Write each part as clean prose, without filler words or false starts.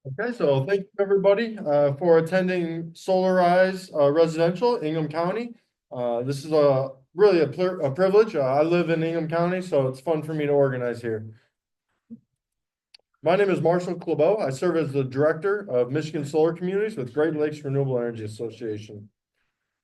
Okay, so thank you everybody for attending Solarize Residential, Ingham County. This is really a privilege. I live in Ingham County, so it's fun for me to organize here. My name is Marshall Clabeau. I serve as the Director of Michigan Solar Communities with Great Lakes Renewable Energy Association.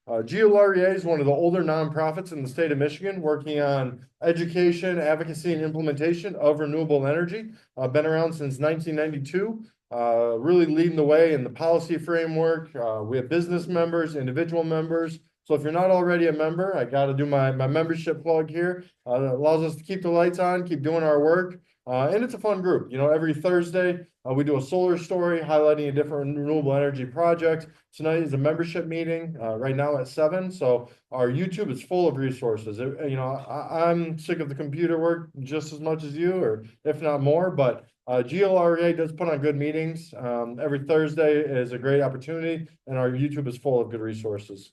GLREA is one of the older nonprofits in the state of Michigan working on education, advocacy, and implementation of renewable energy. Been around since 1992, really leading the way in the policy framework. We have business members, individual members. So if you're not already a member, I got to do my membership plug here. It allows us to keep the lights on, keep doing our work. And it's a fun group. You know, every Thursday we do a solar story highlighting a different renewable energy project. Tonight is a membership meeting right now at 7. So our YouTube is full of resources. I'm sick of the computer work just as much as you, or if not more, but GLREA does put on good meetings. Every Thursday is a great opportunity, and our YouTube is full of good resources.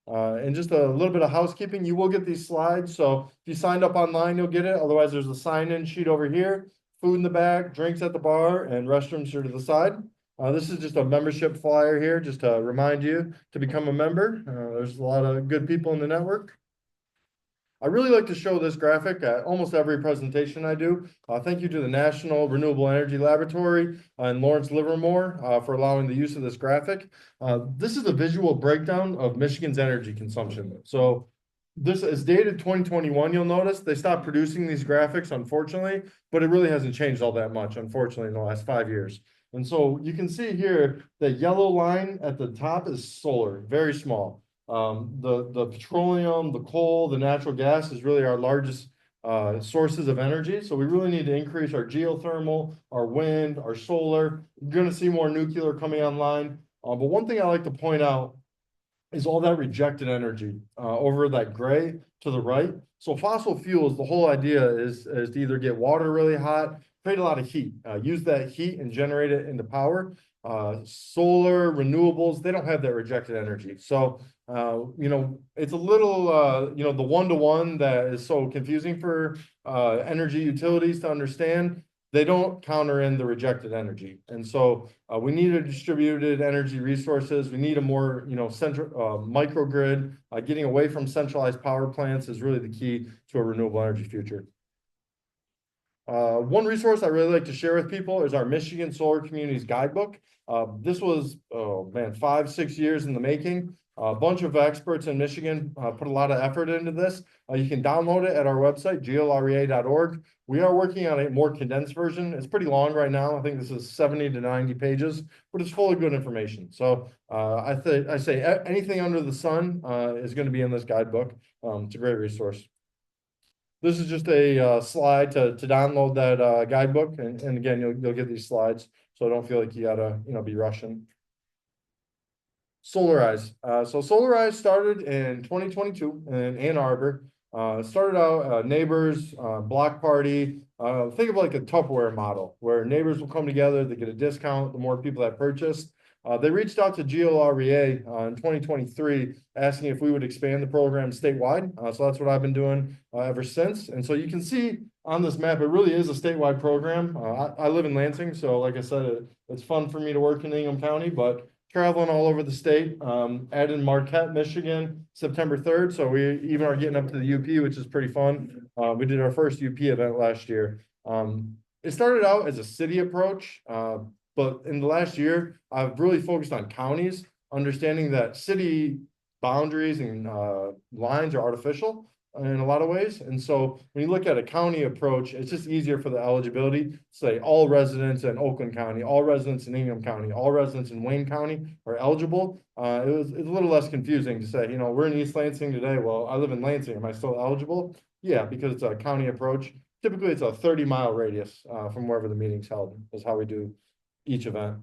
And just a little bit of housekeeping, you will get these slides. So if you signed up online, you'll get it. Otherwise, there's a sign-in sheet over here, food in the back, drinks at the bar, and restrooms are to the side. This is just a membership flyer here, just to remind you to become a member. There's a lot of good people in the network. I really like to show this graphic at almost every presentation I do. Thank you to the National Renewable Energy Laboratory and Lawrence Livermore for allowing the use of this graphic. This is a visual breakdown of Michigan's energy consumption. So this is dated 2021, you'll notice. They stopped producing these graphics, unfortunately, but it really hasn't changed all that much, unfortunately, in the last 5 years. And so you can see here, the yellow line at the top is solar, very small. The petroleum, the coal, the natural gas is really our largest sources of energy. So we really need to increase our geothermal, our wind, our solar. You're going to see more nuclear coming online. But one thing I like to point out is all that rejected energy over that gray to the right. So fossil fuels, the whole idea is to either get water really hot, create a lot of heat, use that heat and generate it into power. Solar, renewables, they don't have that rejected energy. So, it's a little, the one-to-one that is so confusing for energy utilities to understand. They don't counter in the rejected energy. And so we need a distributed energy resources. We need a more, central microgrid. Getting away from centralized power plants is really the key to a renewable energy future. One resource I really like to share with people is our Michigan Solar Communities Guidebook. This was, 5-6 years in the making. A bunch of experts in Michigan put a lot of effort into this. You can download it at our website, glrea.org. We are working on a more condensed version. It's pretty long right now. I think this is 70 to 90 pages, but it's full of good information. So I say anything under the sun is going to be in this guidebook. It's a great resource. This is just a slide to download that guidebook, and again, you'll get these slides, so don't feel like you gotta be rushing. Solarize. So Solarize started in 2022 in Ann Arbor. Started out neighbors, block party. Think of like a Tupperware model where neighbors will come together, they get a discount the more people that purchase. They reached out to GLREA in 2023 asking if we would expand the program statewide. So that's what I've been doing ever since. And so you can see on this map, it really is a statewide program. I live in Lansing, so like I said, it's fun for me to work in Ingham County, but traveling all over the state, added Marquette, Michigan, September 3rd. So we even are getting up to the UP, which is pretty fun. We did our first UP event last year. It started out as a city approach, but in the last year, I've really focused on counties, understanding that city boundaries and lines are artificial in a lot of ways. And so when you look at a county approach, it's just easier for the eligibility. Say all residents in Oakland County, all residents in Ingham County, all residents in Wayne County are eligible. It's a little less confusing to say, we're in East Lansing today. Well, I live in Lansing. Am I still eligible? Yeah, because it's a county approach. Typically, it's a 30-mile radius from wherever the meeting's held is how we do each event.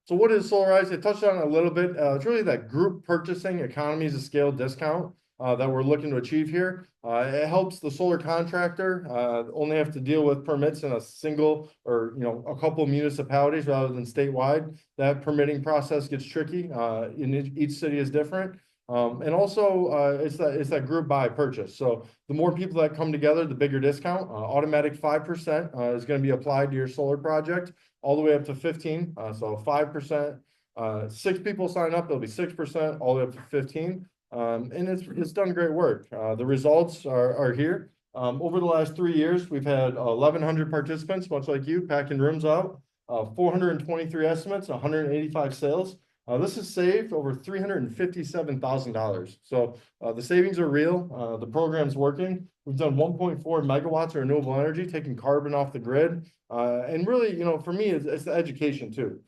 So what is Solarize? I touched on it a little bit. It's really that group purchasing economies of scale discount that we're looking to achieve here. It helps the solar contractor only have to deal with permits in a single or a couple of municipalities rather than statewide. That permitting process gets tricky. In each city is different. And also, it's that group buy purchase. So the more people that come together, the bigger discount. Automatic 5% is going to be applied to your solar project, all the way up to 15. So 5%. 6 people sign up, it'll be 6%, all the way up to 15. And it's done great work. The results are here. Over the last 3 years, we've had 1,100 participants, much like you, packing rooms out. 423 estimates, 185 sales. This has saved over $357,000. So the savings are real. The program's working. We've done 1.4 megawatts of renewable energy, taking carbon off the grid. And really, for me, it's the education too.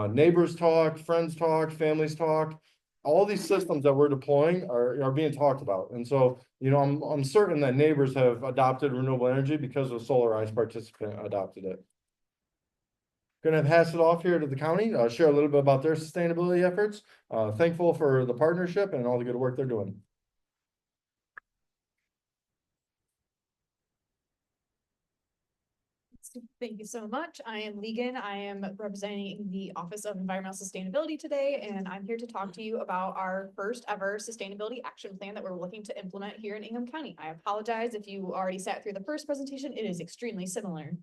Neighbors talk, friends talk, families talk. All these systems that we're deploying are being talked about. And so, I'm certain that neighbors have adopted renewable energy because a Solarize participant adopted it. Going to pass it off here to the county, share a little bit about their sustainability efforts. Thankful for the partnership and all the good work they're doing. Thank you so much. I am Legan. I am representing the Office of Environmental Sustainability today, and I'm here to talk to you about our first ever sustainability action plan that we're looking to implement here in Ingham County. I apologize if you already sat through the first presentation. It is extremely similar.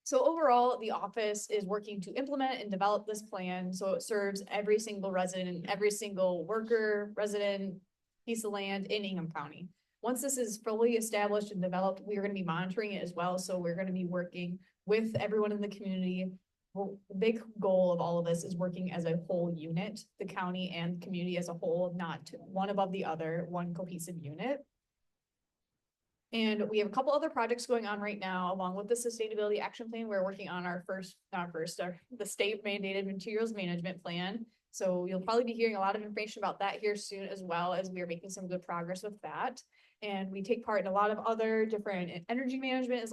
So overall, the office is working to implement and develop this plan so it serves every single resident, every single worker, resident, piece of land in Ingham County. Once this is fully established and developed, we are going to be monitoring it as well. So we're going to be working with everyone in the community. Well, the big goal of all of this is working as a whole unit, the county and community as a whole, not one above the other, one cohesive unit. And we have a couple other projects going on right now, along with the sustainability action plan. We're working on the state mandated materials management plan. So you'll probably be hearing a lot of information about that here soon, as well as we are making some good progress with that. And we take part in a lot of other different energy management.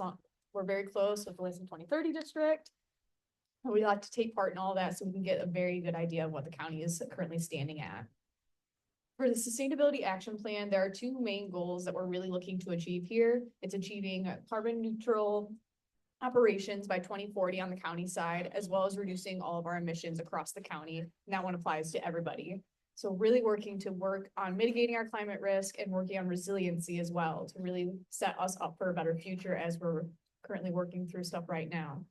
We're very close with the Lansing 2030 district. And we like to take part in all that so we can get a very good idea of what the county is currently standing at. For the sustainability action plan, there are two main goals that we're really looking to achieve here. It's achieving carbon neutral operations by 2040 on the county side, as well as reducing all of our emissions across the county. And that one applies to everybody. So really working on mitigating our climate risk and working on resiliency as well to really set us up for a better future as we're currently working through stuff right now.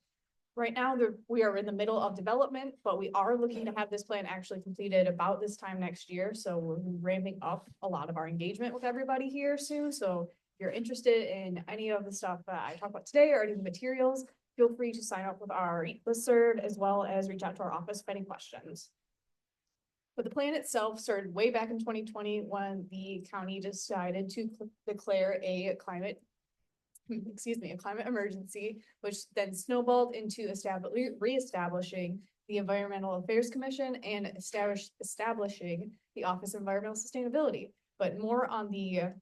Right now, we are in the middle of development, but we are looking to have this plan actually completed about this time next year. So we're ramping up a lot of our engagement with everybody here soon. So if you're interested in any of the stuff that I talked about today or any of the materials, feel free to sign up with our listserv as well as reach out to our office with any questions. But the plan itself started way back in 2020 when the county decided to declare a climate emergency, which then snowballed into reestablishing the Environmental Affairs Commission and establishing the Office of Environmental Sustainability. But more on the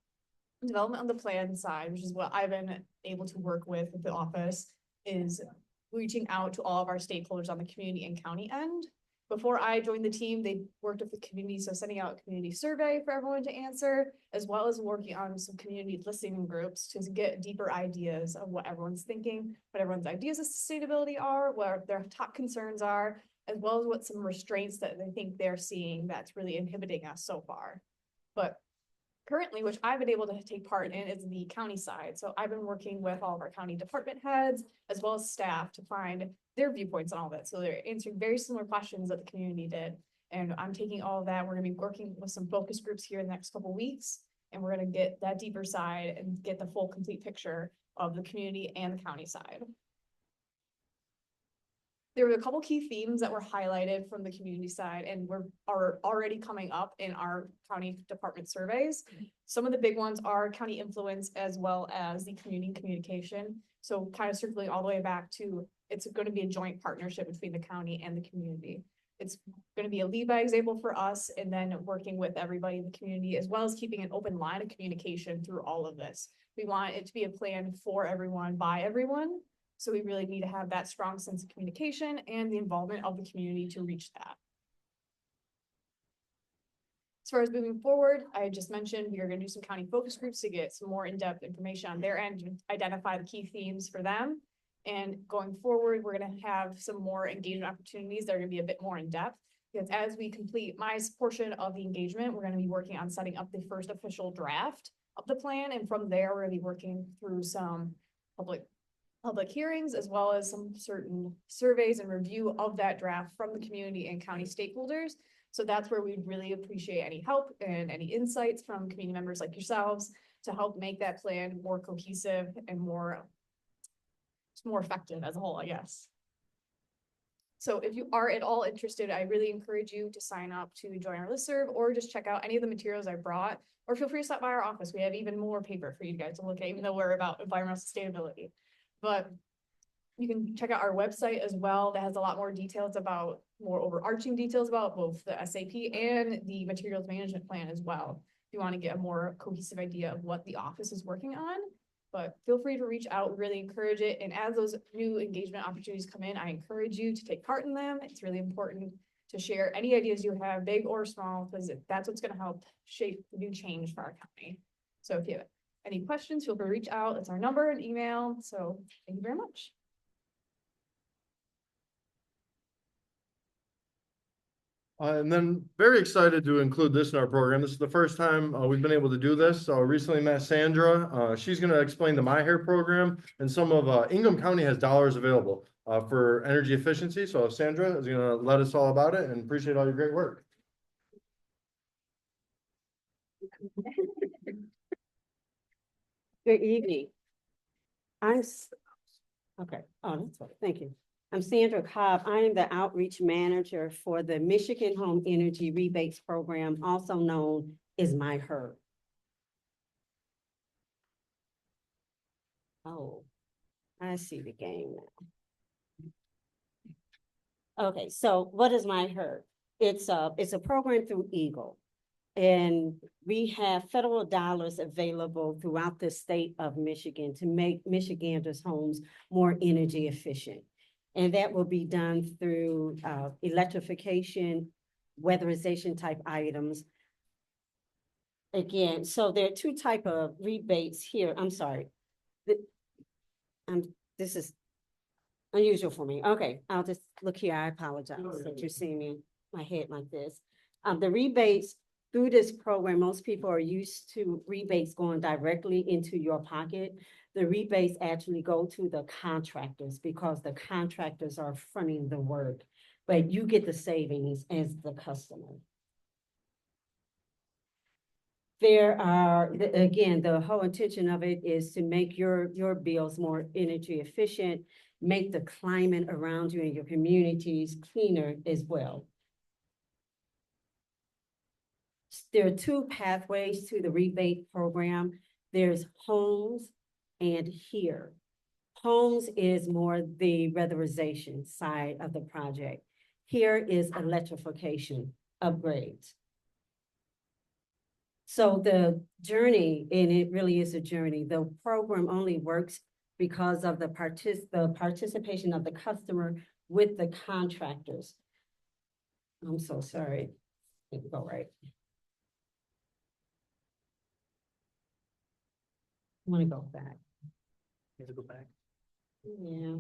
development on the plan side, which is what I've been able to work with the office, is reaching out to all of our stakeholders on the community and county end. Before I joined the team, they worked with the community, so sending out a community survey for everyone to answer, as well as working on some community listening groups to get deeper ideas of what everyone's thinking, what everyone's ideas of sustainability are, what their top concerns are, as well as what some restraints that they think they're seeing that's really inhibiting us so far. But currently, which I've been able to take part in, is the county side. So I've been working with all of our county department heads, as well as staff, to find their viewpoints on all that. So they're answering very similar questions that the community did. And I'm taking all of that. We're gonna be working with some focus groups here in the next couple of weeks. And we're gonna get that deeper side and get the full complete picture of the community and the county side. There were a couple key themes that were highlighted from the community side and are already coming up in our county department surveys. Some of the big ones are county influence as well as the community communication. So kind of circling all the way back to, it's going to be a joint partnership between the county and the community. It's going to be a lead by example for us, and then working with everybody in the community, as well as keeping an open line of communication through all of this. We want it to be a plan for everyone, by everyone. So we really need to have that strong sense of communication and the involvement of the community to reach that. As far as moving forward, I just mentioned we are going to do some county focus groups to get some more in-depth information on their end, and identify the key themes for them. And going forward, we're going to have some more engagement opportunities that are going to be a bit more in depth. Because as we complete my portion of the engagement, we're gonna be working on setting up the first official draft of the plan, and from there, we're gonna be working through some public hearings, as well as some certain surveys and review of that draft from the community and county stakeholders. So that's where we'd really appreciate any help and any insights from community members like yourselves to help make that plan more cohesive and more effective as a whole, I guess. So if you are at all interested, I really encourage you to sign up to join our listserv or just check out any of the materials I brought, or feel free to stop by our office. We have even more paper for you guys to look at, even though we're about environmental sustainability. But you can check out our website as well. That has a lot more details about, more overarching details about both the SAP and the materials management plan as well. If you want to get a more cohesive idea of what the office is working on. But feel free to reach out, really encourage it. And as those new engagement opportunities come in, I encourage you to take part in them. It's really important to share any ideas you have, big or small, because that's what's going to help shape the new change for our county. So if you have any questions, feel free to reach out. It's our number and email. So thank you very much. And then very excited to include this in our program. This is the first time we've been able to do this. Recently met Sandra. She's going to explain the My Hair program, and some of Ingham County has dollars available for energy efficiency. So Sandra is going to let us all about it, and appreciate all your great work. Good evening. Okay, oh, that's right, thank you. I'm Sandra Cobb. I am the outreach manager for the Michigan Home Energy Rebates Program, also known as My HERB. Oh, I see the game now. Okay, so what is My HERB? It's a program through Eagle. And we have federal dollars available throughout the state of Michigan to make Michiganders' homes more energy efficient. And that will be done through electrification, weatherization type items. Again, so there are two type of rebates here. I'm sorry. This is unusual for me. Okay, I'll just look here. I apologize that you're seeing me, my head like this. The rebates through this program, most people are used to rebates going directly into your pocket. The rebates actually go to the contractors because the contractors are fronting the work, but you get the savings as the customer. There are, again, the whole intention of it is to make your bills more energy efficient, make the climate around you and your communities cleaner as well. There are two pathways to the rebate program. There's homes and here. Homes is more the weatherization side of the project. Here is electrification upgrades. So the journey, and it really is a journey, the program only works because of the participation of the customer with the contractors. I'm so sorry. Let me go right. I want to go back. You have to go back. Yeah.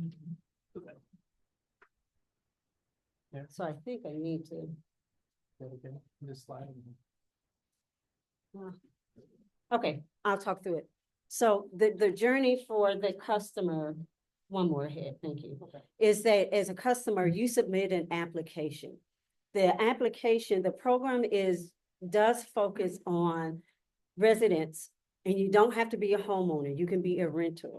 Okay. Yeah. So I think I need to. There we go. This slide. Okay, I'll talk through it. So the journey for the customer, one more ahead, thank you, Okay. is that as a customer, you submit an application. The application, the program does focus on residents, and you don't have to be a homeowner. You can be a renter.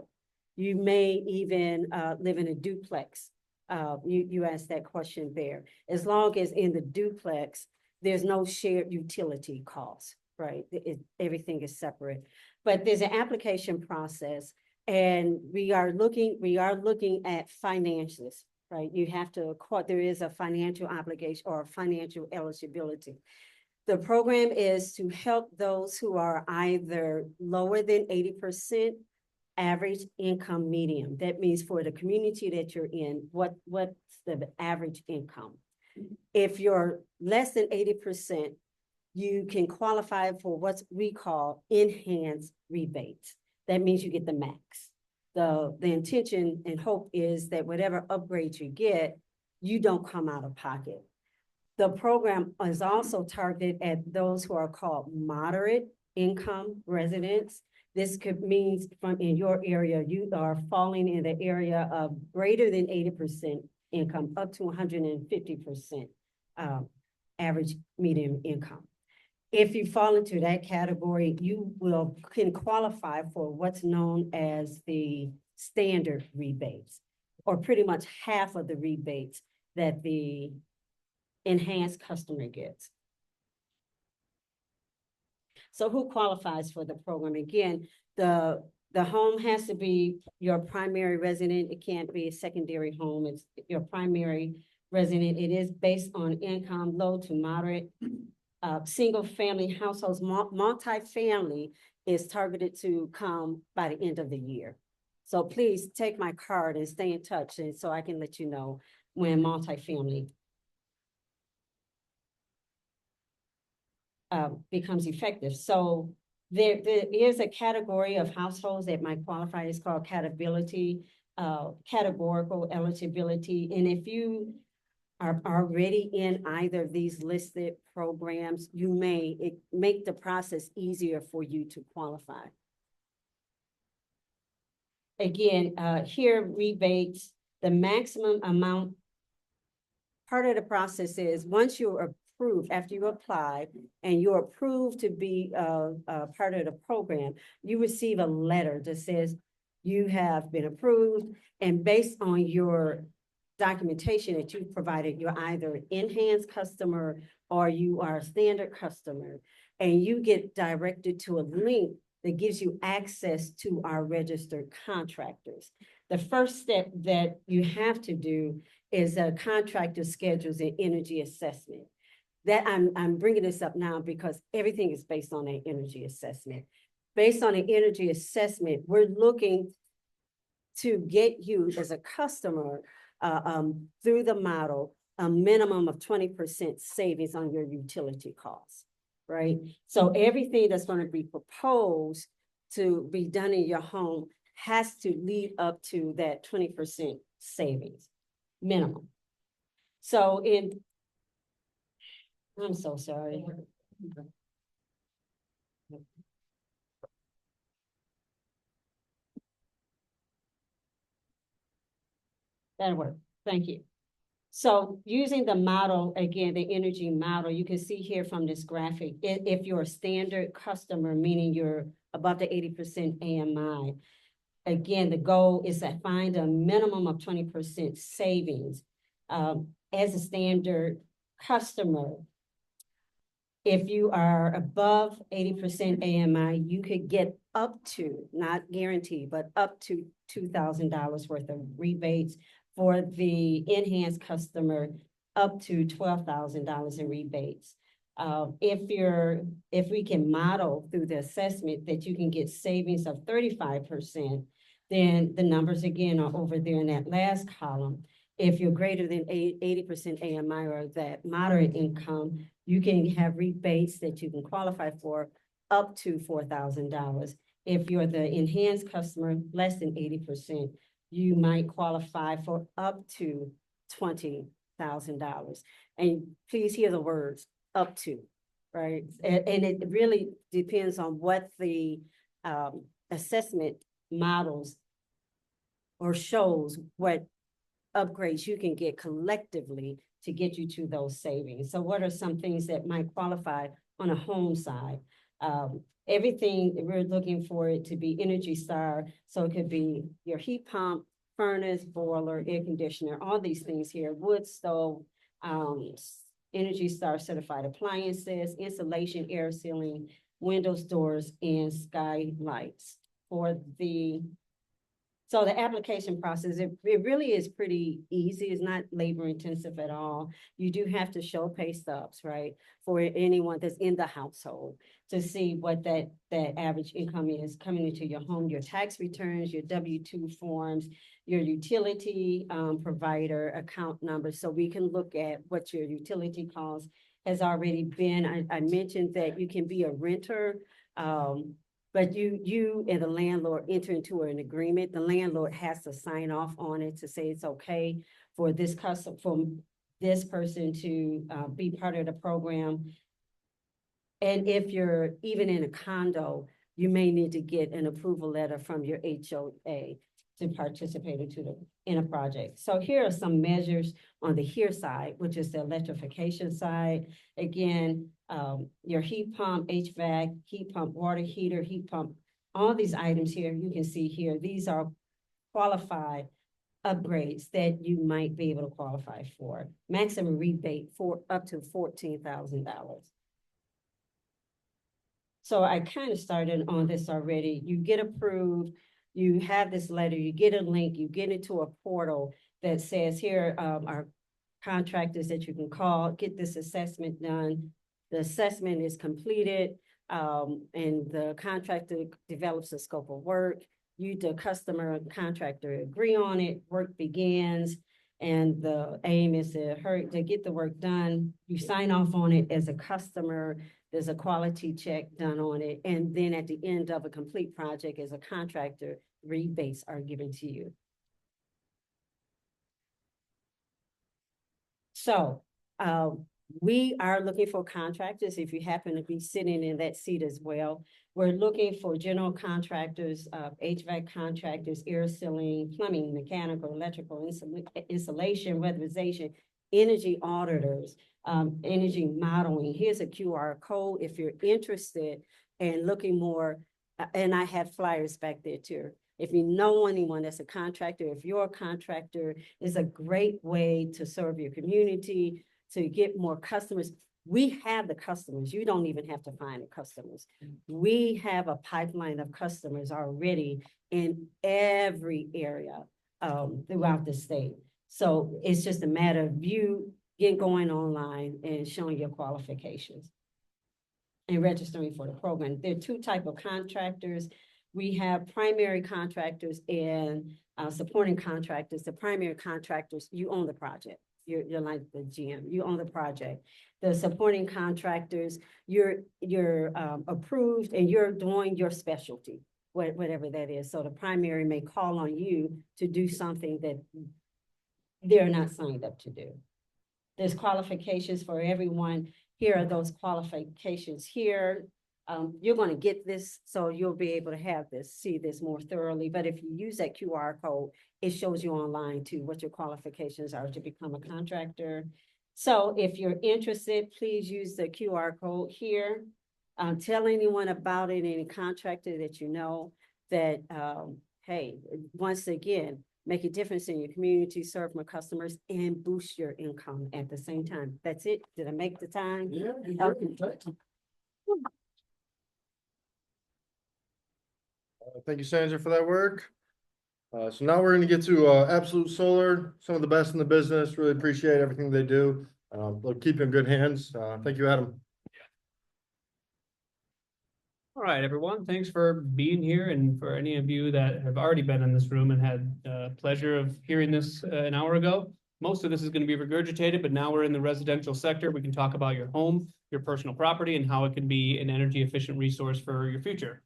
You may even live in a duplex. You asked that question there. As long as in the duplex, there's no shared utility costs, right? Everything is separate. But there's an application process, and we are looking at finances, right? You have to, there is a financial obligation or financial eligibility. The program is to help those who are either lower than 80% average income median. That means for the community that you're in, what's the average income? If you're less than 80%, you can qualify for what we call enhanced rebates. That means you get the max. The intention and hope is that whatever upgrades you get, you don't come out of pocket. The program is also targeted at those who are called moderate income residents. This could mean from in your area, you are falling in the area of greater than 80% income, up to 150% average median income. If you fall into that category, you can qualify for what's known as the standard rebates, or pretty much half of the rebates that the enhanced customer gets. So who qualifies for the program? Again, the home has to be your primary resident. It can't be a secondary home. It's your primary resident. It is based on income, low to moderate. Single family households, multi-family is targeted to come by the end of the year. So please take my card and stay in touch, and so I can let you know when multi-family becomes effective. So there is a category of households that might qualify. It's called categorical eligibility. And if you are already in either of these listed programs, you may make the process easier for you to qualify. Again, here rebates, the maximum amount. Part of the process is once you're approved, after you apply and you're approved to be part of the program, you receive a letter that says you have been approved, and based on your documentation that you've provided, you're either an enhanced customer or you are a standard customer, and you get directed to a link that gives you access to our registered contractors. The first step that you have to do is a contractor schedules and energy assessment. That I'm bringing this up now because everything is based on an energy assessment. Based on an energy assessment, we're looking to get you as a customer through the model, a minimum of 20% savings on your utility costs, right? So everything that's going to be proposed to be done in your home has to lead up to that 20% savings minimum. So I'm so sorry. That'll work. Thank you. So using the model, again, the energy model, you can see here from this graphic, if you're a standard customer, meaning you're above the 80% AMI, again, the goal is to find a minimum of 20% savings. As a standard customer, if you are above 80% AMI, you could get up to, not guaranteed, but up to $2,000 worth of rebates. For the enhanced customer, up to $12,000 in rebates. If we can model through the assessment that you can get savings of 35%, then the numbers again are over there in that last column. If you're greater than 80% AMI or that moderate income, you can have rebates that you can qualify for up to $4,000. If you're the enhanced customer, less than 80%, you might qualify for up to $20,000. And please hear the words up to, right? And it really depends on what the assessment models or shows what upgrades you can get collectively to get you to those savings. So what are some things that might qualify on a home side? Everything we're looking for it to be Energy Star. So it could be your heat pump, furnace, boiler, air conditioner, all these things here, wood stove, Energy Star certified appliances, insulation, air sealing, windows, doors, and skylights. So the application process, it really is pretty easy. It's not labor intensive at all. You do have to show pay stubs, right? For anyone that's in the household to see what that average income is coming into your home, your tax returns, your W-2 forms, your utility provider account number. So we can look at what your utility cost has already been. I mentioned that you can be a renter, but you and the landlord enter into an agreement. The landlord has to sign off on it to say it's okay for this customer, this person to be part of the program. And if you're even in a condo, you may need to get an approval letter from your HOA to participate in a project. So here are some measures on the here side, which is the electrification side. Again, your heat pump, HVAC, heat pump, water heater, heat pump, all these items here, you can see here, these are qualified upgrades that you might be able to qualify for. Maximum rebate for up to $14,000. So I kind of started on this already. You get approved, you have this letter, you get a link, you get into a portal that says here are contractors that you can call, get this assessment done. The assessment is completed, and the contractor develops a scope of work. You, the customer and contractor, agree on it, work begins, and the aim is to get the work done. You sign off on it as a customer. There's a quality check done on it. And then at the end of a complete project as a contractor, rebates are given to you. So we are looking for contractors. If you happen to be sitting in that seat as well, we're looking for general contractors, HVAC contractors, air sealing, plumbing, mechanical, electrical, insulation, weatherization, energy auditors, energy modeling. Here's a QR code if you're interested in looking more, and I have flyers back there too. If you know anyone that's a contractor, if you're a contractor, it's a great way to serve your community, to get more customers. We have the customers. You don't even have to find the customers. We have a pipeline of customers already in every area throughout the state. So it's just a matter of you getting going online and showing your qualifications and registering for the program. There are two types of contractors. We have primary contractors and supporting contractors. The primary contractors, you own the project. You're like the GM, you own the project. The supporting contractors, you're approved and you're doing your specialty, whatever that is. So the primary may call on you to do something that they're not signed up to do. There's qualifications for everyone. Here are those qualifications here. You're going to get this, so you'll be able to see this more thoroughly. But if you use that QR code, it shows you online too what your qualifications are to become a contractor. So if you're interested, please use the QR code here. Tell anyone about it, any contractor that you know that, hey, once again, make a difference in your community, serve more customers, and boost your income at the same time. That's it. Did I make the time? Yeah. Okay. Thank you, Sandra, for that work. So now we're going to get to Absolute Solar, some of the best in the business. Really appreciate everything they do. They'll keep you in good hands. Thank you, Adam. All right, everyone, thanks for being here, and for any of you that have already been in this room and had the pleasure of hearing this an hour ago. Most of this is going to be regurgitated, but now we're in the residential sector. We can talk about your home, your personal property, and how it can be an energy efficient resource for your future.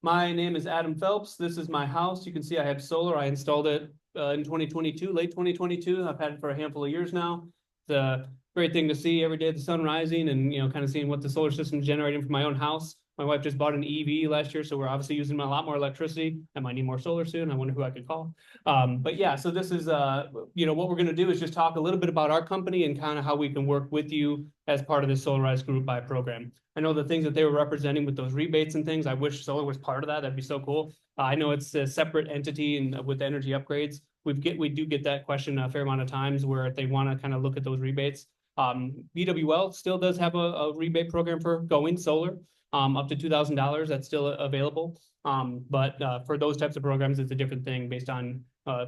My name is Adam Phelps. This is my house. You can see I have solar. I installed it in 2022, late 2022. I've had it for a handful of years now. It's a great thing to see every day, the sun rising, and kind of seeing what the solar system is generating for my own house. My wife just bought an EV last year, so we're obviously using a lot more electricity. I might need more solar soon. I wonder who I could call. But yeah, so this is, what we're going to do is just talk a little bit about our company and kind of how we can work with you as part of this Solarize Group Buy program. I know the things that they were representing with those rebates and things. I wish solar was part of that. That'd be so cool. I know it's a separate entity, and with energy upgrades, we do get that question a fair amount of times where if they want to kind of look at those rebates. BWL still does have a rebate program for going solar. Up to $2,000, that's still available. But for those types of programs, it's a different thing based on,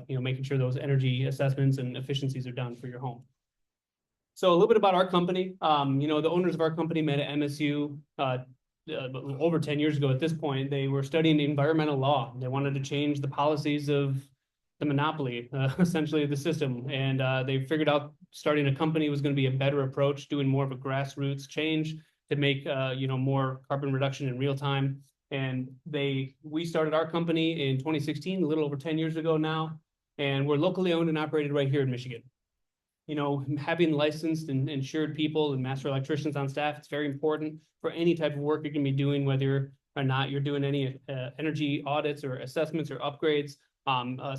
making sure those energy assessments and efficiencies are done for your home. So a little bit about our company. The owners of our company met at MSU over 10 years ago at this point. They were studying environmental law. They wanted to change the policies of the monopoly, essentially the system. And they figured out starting a company was going to be a better approach, doing more of a grassroots change to make more carbon reduction in real time. And we started our company in 2016, a little over 10 years ago now, and we're locally owned and operated right here in Michigan. you know, having licensed and insured people and master electricians on staff, it's very important for any type of work you're gonna be doing, whether or not you're doing any energy audits or assessments or upgrades.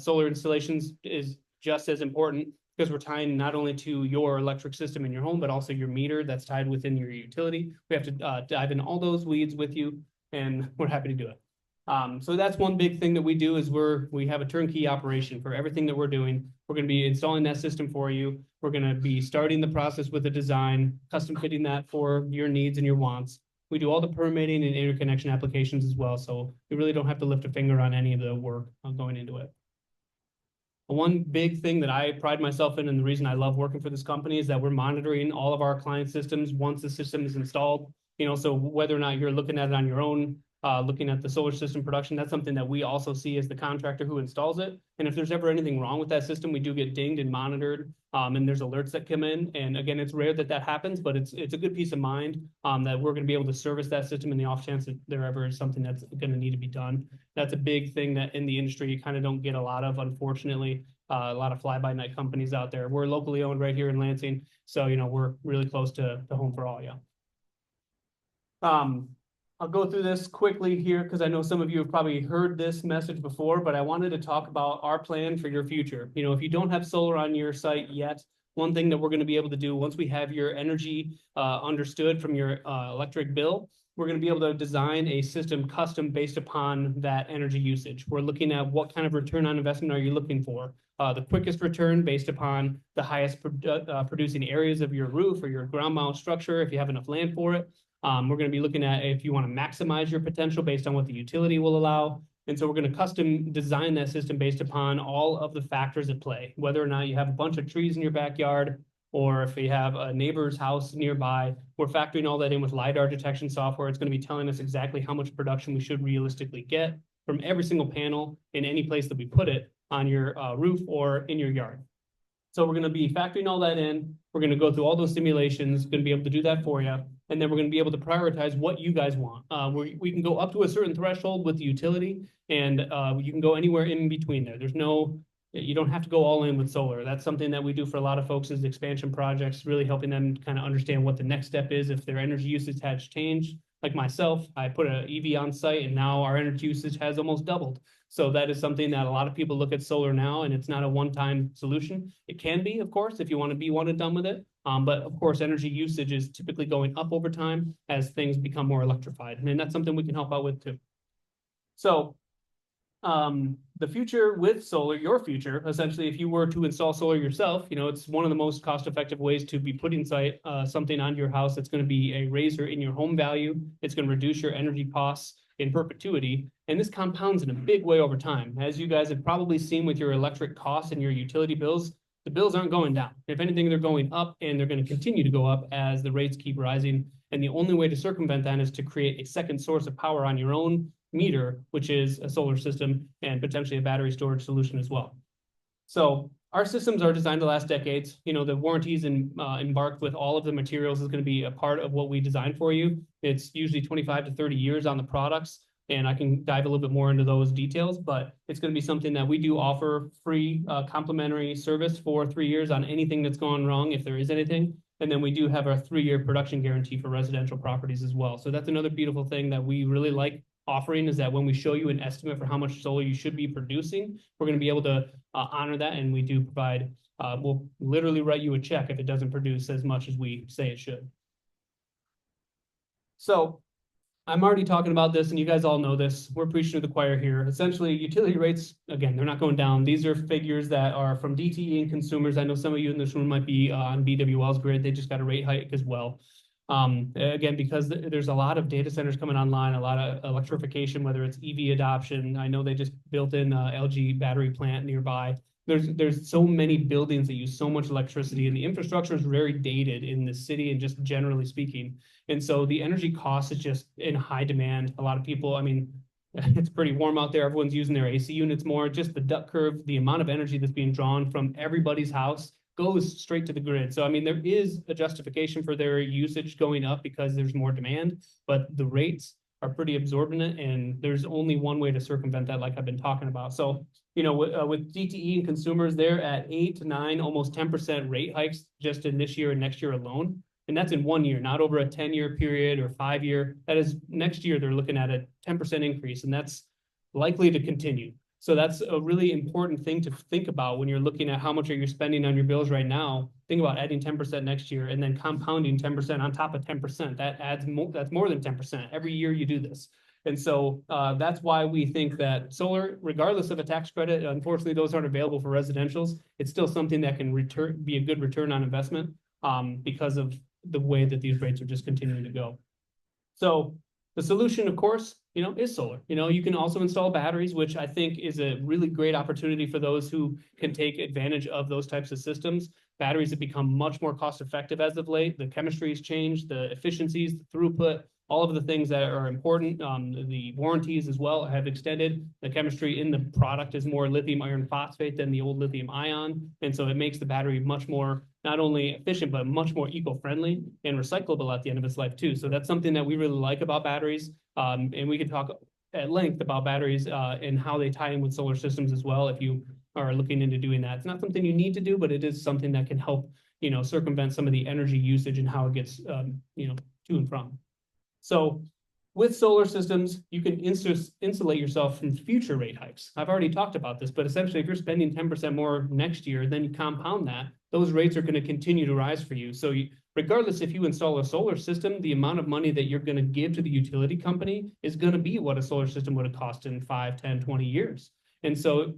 Solar installations is just as important because we're tying not only to your electric system in your home, but also your meter that's tied within your utility. We have to dive in all those weeds with you, and we're happy to do it. So that's one big thing that we do is we have a turnkey operation for everything that we're doing. We're going to be installing that system for you. We're going to be starting the process with a design, custom fitting that for your needs and your wants. We do all the permitting and interconnection applications as well, so you really don't have to lift a finger on any of the work going into it. One big thing that I pride myself in, and the reason I love working for this company, is that we're monitoring all of our client systems once the system is installed. You know, so whether or not you're looking at it on your own, looking at the solar system production, that's something that we also see as the contractor who installs it. And if there's ever anything wrong with that system, we do get dinged and monitored, and there's alerts that come in. And again, it's rare that that happens, but it's a good peace of mind that we're going to be able to service that system in the off chance that there ever is something that's going to need to be done. That's a big thing that in the industry you kind of don't get a lot of, unfortunately. A lot of fly-by-night companies out there. We're locally owned right here in Lansing, so you know we're really close to home for all. Yeah. I'll go through this quickly here because I know some of you have probably heard this message before, but I wanted to talk about our plan for your future. You know, if you don't have solar on your site yet, one thing that we're going to be able to do once we have your energy understood from your electric bill, we're going to be able to design a system custom based upon that energy usage. We're looking at what kind of return on investment are you looking for? The quickest return based upon the highest producing areas of your roof or your ground mount structure, if you have enough land for it. We're going to be looking at if you want to maximize your potential based on what the utility will allow. And so we're going to custom design that system based upon all of the factors at play, whether or not you have a bunch of trees in your backyard, or if you have a neighbor's house nearby. We're factoring all that in with LiDAR detection software. It's going to be telling us exactly how much production we should realistically get from every single panel in any place that we put it on your roof or in your yard. So we're going to be factoring all that in. We're going to go through all those simulations, going to be able to do that for you. And then we're going to be able to prioritize what you guys want. We can go up to a certain threshold with the utility, and you can go anywhere in between there. You don't have to go all in with solar. That's something that we do for a lot of folks is expansion projects, really helping them kind of understand what the next step is if their energy usage has changed. Like myself, I put an EV on site and now our energy usage has almost doubled. So that is something that a lot of people look at solar now, and it's not a one-time solution. It can be, of course, if you want to be one and done with it. But of course, energy usage is typically going up over time as things become more electrified. And that's something we can help out with too. So the future with solar, your future, essentially, if you were to install solar yourself, you know, it's one of the most cost-effective ways to be putting something on your house that's going to be a raiser in your home value. It's going to reduce your energy costs in perpetuity. And this compounds in a big way over time. As you guys have probably seen with your electric costs and your utility bills, the bills aren't going down. If anything, they're going up, and they're going to continue to go up as the rates keep rising. And the only way to circumvent that is to create a second source of power on your own meter, which is a solar system and potentially a battery storage solution as well. So our systems are designed to last decades. You know, the warranties embarked with all of the materials is going to be a part of what we design for you. It's usually 25 to 30 years on the products, and I can dive a little bit more into those details, but it's going to be something that we do offer free complimentary service for 3 years on anything that's gone wrong, if there is anything. And then we do have our 3-year production guarantee for residential properties as well. So that's another beautiful thing that we really like offering, is that when we show you an estimate for how much solar you should be producing, we're going to be able to honor that. And we do provide, we'll literally write you a check if it doesn't produce as much as we say it should. So I'm already talking about this, and you guys all know this. We're preaching to the choir here. Essentially, utility rates, again, they're not going down. These are figures that are from DTE and consumers. I know some of you in this room might be on BWL's grid. They just got a rate hike as well. Again, because there's a lot of data centers coming online, a lot of electrification, whether it's EV adoption. I know they just built in LG battery plant nearby. There's so many buildings that use so much electricity, and the infrastructure is very dated in the city and just generally speaking. And so the energy cost is just in high demand. A lot of people, I mean, it's pretty warm out there. Everyone's using their AC units more. Just the duct curve, the amount of energy that's being drawn from everybody's house goes straight to the grid. So, I mean, there is a justification for their usage going up because there's more demand, but the rates are pretty absorbent, and there's only one way to circumvent that, like I've been talking about. So You know, with DTE and consumers, they're at 8 to 9, almost 10% rate hikes just in this year and next year alone. And that's in 1 year, not over a 10-year period or 5-year. That is next year, they're looking at a 10% increase, and that's likely to continue. So that's a really important thing to think about when you're looking at how much are you spending on your bills right now. Think about adding 10% next year and then compounding 10% on top of 10%. That adds that's more than 10% every year you do this. And so that's why we think that solar, regardless of a tax credit, unfortunately, those aren't available for residentials. It's still something that can be a good return on investment because of the way that these rates are just continuing to go. So the solution, of course, you know, is solar. You know, you can also install batteries, which I think is a really great opportunity for those who can take advantage of those types of systems. Batteries have become much more cost effective as of late. The chemistry has changed, the efficiencies, the throughput, all of the things that are important. The warranties as well have extended. The chemistry in the product is more lithium iron phosphate than the old lithium ion. And so it makes the battery much more not only efficient, but much more eco-friendly and recyclable at the end of its life too. So that's something that we really like about batteries. And we could talk at length about batteries and how they tie in with solar systems as well if you are looking into doing that. It's not something you need to do, but it is something that can help, you know, circumvent some of the energy usage and how it gets, you know, to and from. So with solar systems, you can insulate yourself from future rate hikes. I've already talked about this, but essentially if you're spending 10% more next year, then you compound that, those rates are going to continue to rise for you. So regardless if you install a solar system, the amount of money that you're going to give to the utility company is going to be what a solar system would have cost in 5, 10, 20 years. And so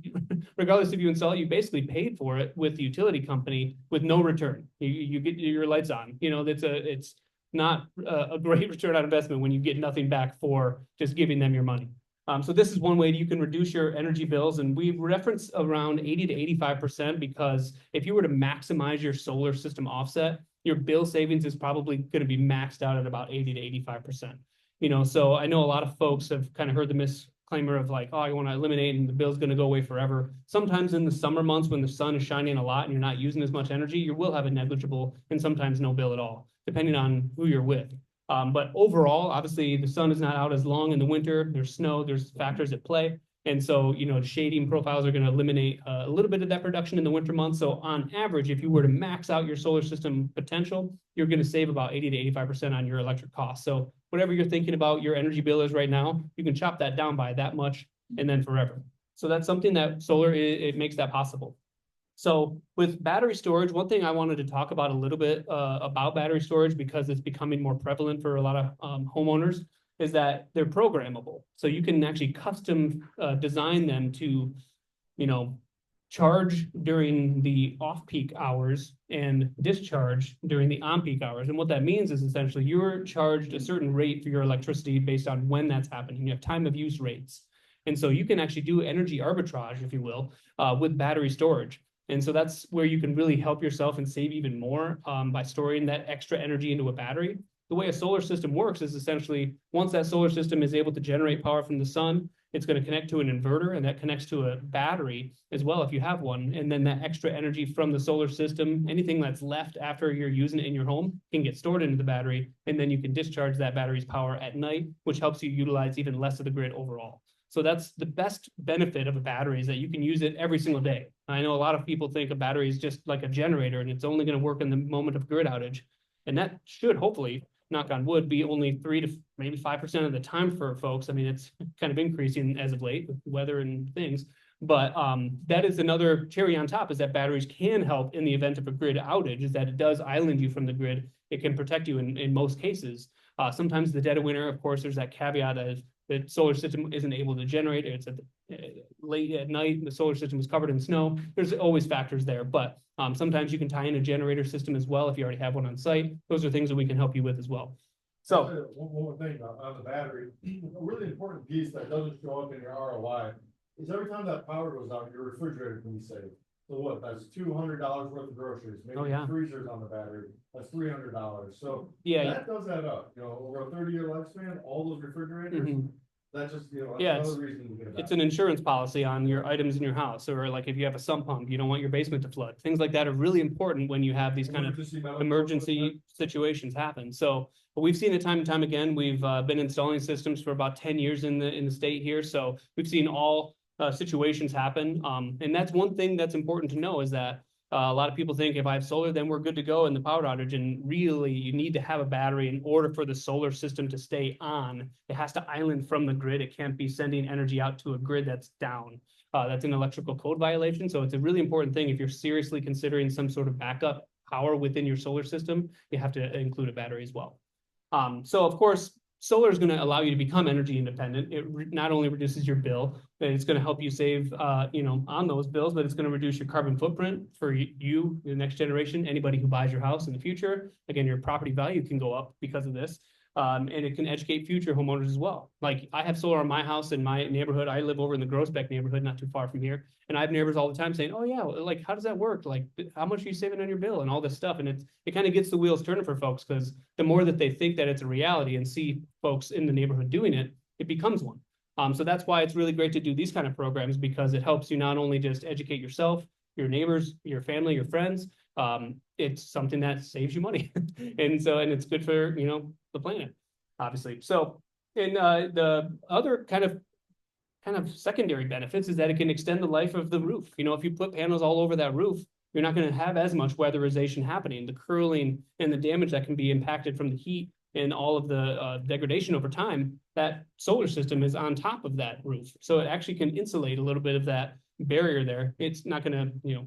regardless if you install it, you basically paid for it with the utility company with no return. You get your lights on. You know, it's not a great return on investment when you get nothing back for just giving them your money. So this is one way you can reduce your energy bills. And we reference around 80 to 85% because if you were to maximize your solar system offset, your bill savings is probably going to be maxed out at about 80 to 85%. You know, so I know a lot of folks have kind of heard the disclaimer of like, oh, you want to eliminate and the bill's going to go away forever. Sometimes in the summer months when the sun is shining a lot and you're not using as much energy, you will have a negligible and sometimes no bill at all, depending on who you're with. But overall, obviously, the sun is not out as long in the winter. There's snow, there's factors at play. And so, you know, shading profiles are going to eliminate a little bit of that production in the winter months. So on average, if you were to max out your solar system potential, you're going to save about 80 to 85% on your electric costs. So whatever you're thinking about your energy bill is right now, you can chop that down by that much and then forever. So that's something that solar, it makes that possible. So with battery storage, one thing I wanted to talk about a little bit about battery storage, because it's becoming more prevalent for a lot of homeowners, is that they're programmable. So you can actually custom design them to, you know, charge during the off-peak hours and discharge during the on-peak hours. And what that means is essentially you're charged a certain rate for your electricity based on when that's happening. You have time of use rates. And so you can actually do energy arbitrage, if you will, with battery storage. And so that's where you can really help yourself and save even more by storing that extra energy into a battery. The way a solar system works is essentially once that solar system is able to generate power from the sun, it's going to connect to an inverter, and that connects to a battery as well if you have one. And then that extra energy from the solar system, anything that's left after you're using it in your home, can get stored into the battery. And then you can discharge that battery's power at night, which helps you utilize even less of the grid overall. So that's the best benefit of a battery, is that you can use it every single day. I know a lot of people think a battery is just like a generator and it's only going to work in the moment of grid outage. And that should hopefully, knock on wood, be only 3 to maybe 5% of the time for folks. I mean, it's kind of increasing as of late with weather and things. But that is another cherry on top, is that batteries can help in the event of a grid outage, is that it does island you from the grid. It can protect you in most cases. Sometimes the dead of winter, of course, there's that caveat of the solar system isn't able to generate. It's late at night, the solar system is covered in snow. There's always factors there, but sometimes you can tie in a generator system as well if you already have one on site. Those are things that we can help you with as well. So one more thing on the battery, a really important piece that doesn't show up in your ROI is every time that power goes out, your refrigerator can be saved. So what, that's $200 worth of groceries, maybe freezers on the battery, that's $300. So yeah, that does add up, you know, over a 30-year lifespan, all those refrigerators, that just, you know, that's another reason to get it. It's an insurance policy on your items in your house, or like if you have a sump pump, you don't want your basement to flood. Things like that are really important when you have these kind of emergency situations happen. So, but we've seen it time and time again. We've been installing systems for about 10 years in the state here. So we've seen all situations happen. And that's one thing that's important to know is that a lot of people think if I have solar, then we're good to go in the power outage. And really, you need to have a battery in order for the solar system to stay on. It has to island from the grid. It can't be sending energy out to a grid that's down. That's an electrical code violation. So it's a really important thing. If you're seriously considering some sort of backup power within your solar system, you have to include a battery as well. So of course, solar is going to allow you to become energy independent. It not only reduces your bill, but it's going to help you save, on those bills, but it's going to reduce your carbon footprint for you, the next generation, anybody who buys your house in the future. Again, your property value can go up because of this. And it can educate future homeowners as well. Like I have solar on my house in my neighborhood. I live over in the Groesbeck neighborhood, not too far from here. And I have neighbors all the time saying, oh yeah, like, how does that work? Like, how much are you saving on your bill and all this stuff? And it kind of gets the wheels turning for folks because the more that they think that it's a reality and see folks in the neighborhood doing it, it becomes one. So that's why it's really great to do these kind of programs because it helps you not only just educate yourself, your neighbors, your family, your friends. It's something that saves you money. And it's good for, the planet, obviously. So, and the other kind of secondary benefits is that it can extend the life of the roof. If you put panels all over that roof, you're not going to have as much weatherization happening, the curling and the damage that can be impacted from the heat and all of the degradation over time. That solar system is on top of that roof. So it actually can insulate a little bit of that barrier there. It's not going to,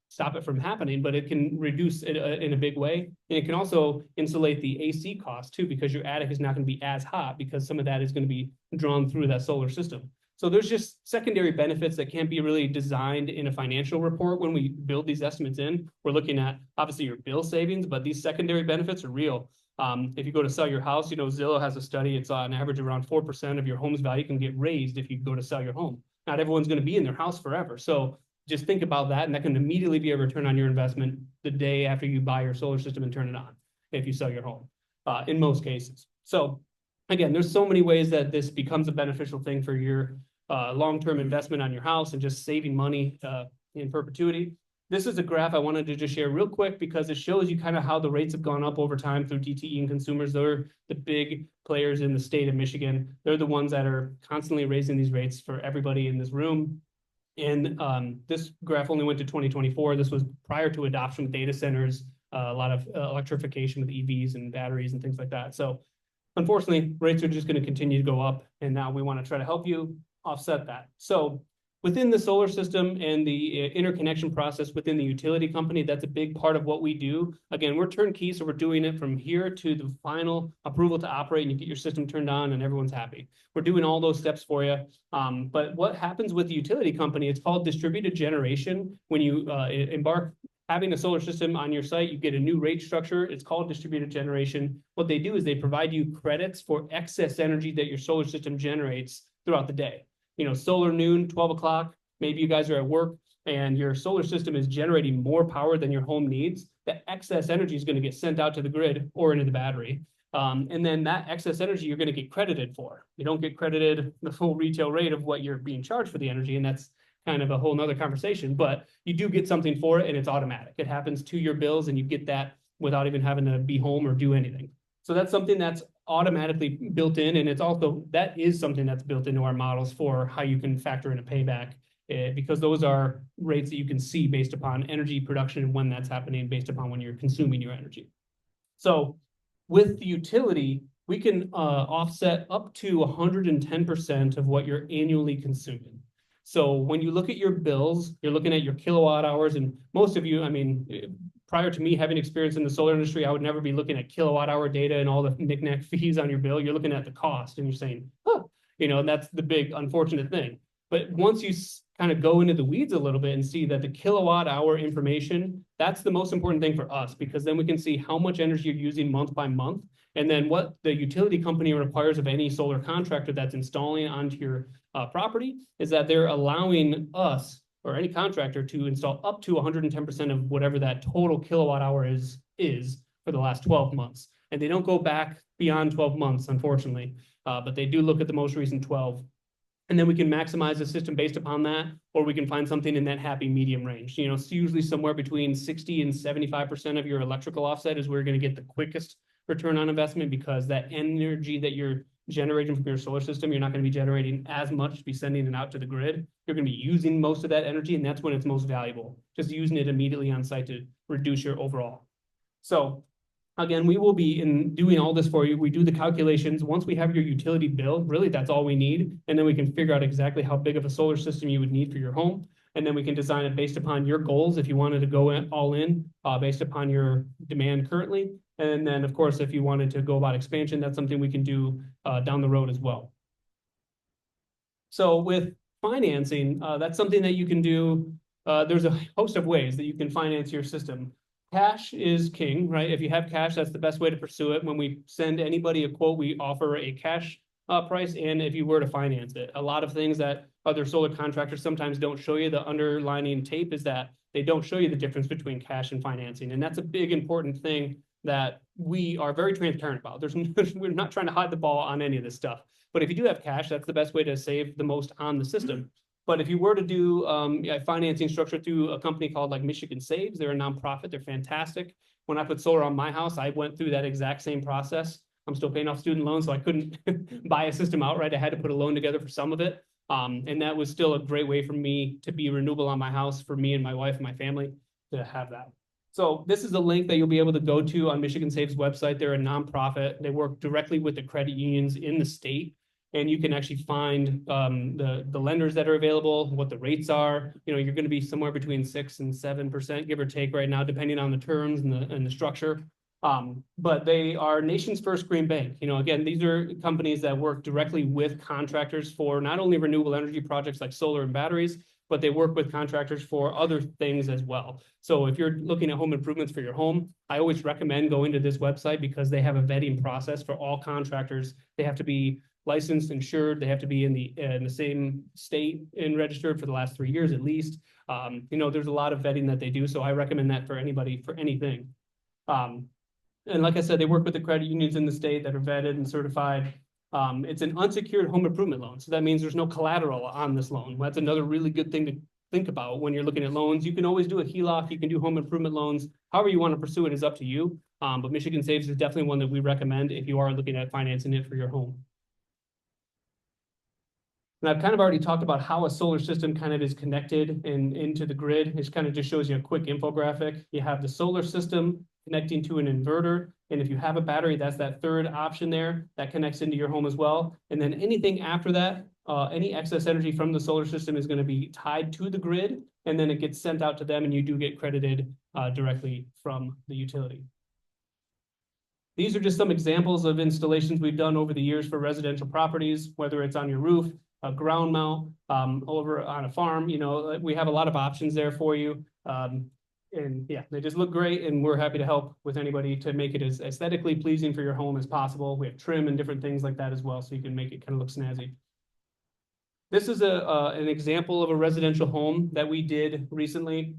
stop it from happening, but it can reduce it in a big way. And it can also insulate the AC cost too, because your attic is not going to be as hot because some of that is going to be drawn through that solar system. So there's just secondary benefits that can't be really designed in a financial report when we build these estimates in. We're looking at obviously your bill savings, but these secondary benefits are real. If you go to sell your house, Zillow has a study, it's on average around 4% of your home's value can get raised if you go to sell your home. Not everyone's going to be in their house forever. So just think about that, and that can immediately be a return on your investment the day after you buy your solar system and turn it on, if you sell your home, in most cases. So again, there's so many ways that this becomes a beneficial thing for your long-term investment on your house and just saving money in perpetuity. This is a graph I wanted to just share real quick because it shows you kind of how the rates have gone up over time through DTE and consumers. They're the big players in the state of Michigan. They're the ones that are constantly raising these rates for everybody in this room. And this graph only went to 2024. This was prior to adoption of data centers, a lot of electrification with EVs and batteries and things like that. So unfortunately, rates are just going to continue to go up. And now we want to try to help you offset that. So within the solar system and the interconnection process within the utility company, that's a big part of what we do. Again, we're turnkey, so we're doing it from here to the final approval to operate, and you get your system turned on and everyone's happy. We're doing all those steps for you. But what happens with the utility company, it's called distributed generation. When you embark having a solar system on your site, you get a new rate structure. It's called distributed generation. What they do is they provide you credits for excess energy that your solar system generates throughout the day. Solar noon, 12 o'clock, maybe you guys are at work and your solar system is generating more power than your home needs. That excess energy is going to get sent out to the grid or into the battery. And then that excess energy you're going to get credited for. You don't get credited the full retail rate of what you're being charged for the energy. And that's kind of a whole nother conversation, but you do get something for it and it's automatic. It happens to your bills and you get that without even having to be home or do anything. So that's something that's automatically built in. And that is something that's built into our models for how you can factor in a payback because those are rates that you can see based upon energy production and when that's happening based upon when you're consuming your energy. So with the utility, we can offset up to 110% of what you're annually consuming. So when you look at your bills, you're looking at your kilowatt hours, and most of you, prior to me having experience in the solar industry, I would never be looking at kilowatt hour data and all the knick-knack fees on your bill. You're looking at the cost and you're saying, oh, and that's the big unfortunate thing. But once you kind of go into the weeds a little bit and see that the kilowatt hour information, that's the most important thing for us, because then we can see how much energy you're using month by month. And then what the utility company requires of any solar contractor that's installing onto your property is that they're allowing us or any contractor to install up to 110% of whatever that total kilowatt hour is for the last 12 months. And they don't go back beyond 12 months, unfortunately, but they do look at the most recent 12. And then we can maximize the system based upon that, or we can find something in that happy medium range. It's usually somewhere between 60 and 75% of your electrical offset is where you're going to get the quickest return on investment, because that energy that you're generating from your solar system, you're not going to be generating as much to be sending it out to the grid. You're going to be using most of that energy, and that's when it's most valuable. Just using it immediately on site to reduce your overall. So again, we will be in doing all this for you. We do the calculations. Once we have your utility bill, really that's all we need. And then we can figure out exactly how big of a solar system you would need for your home. And then we can design it based upon your goals. If you wanted to go all in based upon your demand currently. And then of course, if you wanted to go about expansion, that's something we can do down the road as well. So with financing, that's something that you can do. There's a host of ways that you can finance your system. Cash is king, right? If you have cash, that's the best way to pursue it. When we send anybody a quote, we offer a cash price, and if you were to finance it. A lot of things that other solar contractors sometimes don't show you, the underlining tape, is that they don't show you the difference between cash and financing. And that's a big important thing that we are very transparent about. We're not trying to hide the ball on any of this stuff. But if you do have cash, that's the best way to save the most on the system. But if you were to do a financing structure through a company called like Michigan Saves, they're a nonprofit, they're fantastic. When I put solar on my house, I went through that exact same process. I'm still paying off student loans, so I couldn't buy a system outright. I had to put a loan together for some of it. And that was still a great way for me to be renewable on my house, for me and my wife and my family to have that. So this is a link that you'll be able to go to on Michigan Saves website. They're a nonprofit. They work directly with the credit unions in the state. And you can actually find the lenders that are available, what the rates are. You know, you're going to be somewhere between 6 and 7%, give or take right now, depending on the terms and the structure. But they are nation's first green bank. You know, again, these are companies that work directly with contractors for not only renewable energy projects like solar and batteries, but they work with contractors for other things as well. So if you're looking at home improvements for your home, I always recommend going to this website because they have a vetting process for all contractors. They have to be licensed, insured, they have to be in the same state and registered for the last 3 years at least. You know, there's a lot of vetting that they do, so I recommend that for anybody, for anything. And like I said, they work with the credit unions in the state that are vetted and certified. It's an unsecured home improvement loan, so that means there's no collateral on this loan. That's another really good thing to think about when you're looking at loans. You can always do a HELOC, you can do home improvement loans. However you want to pursue it is up to you. But Michigan Saves is definitely one that we recommend if you are looking at financing it for your home. And I've kind of already talked about how a solar system kind of is connected into the grid. It kind of just shows you a quick infographic. You have the solar system connecting to an inverter. And if you have a battery, that's that third option there that connects into your home as well. And then anything after that, any excess energy from the solar system is going to be tied to the grid, and then it gets sent out to them, and you do get credited directly from the utility. These are just some examples of installations we've done over the years for residential properties, whether it's on your roof, a ground mount, over on a farm. You know, we have a lot of options there for you. And yeah, they just look great, and we're happy to help with anybody to make it as aesthetically pleasing for your home as possible. We have trim and different things like that as well, so you can make it kind of look snazzy. This is an example of a residential home that we did recently.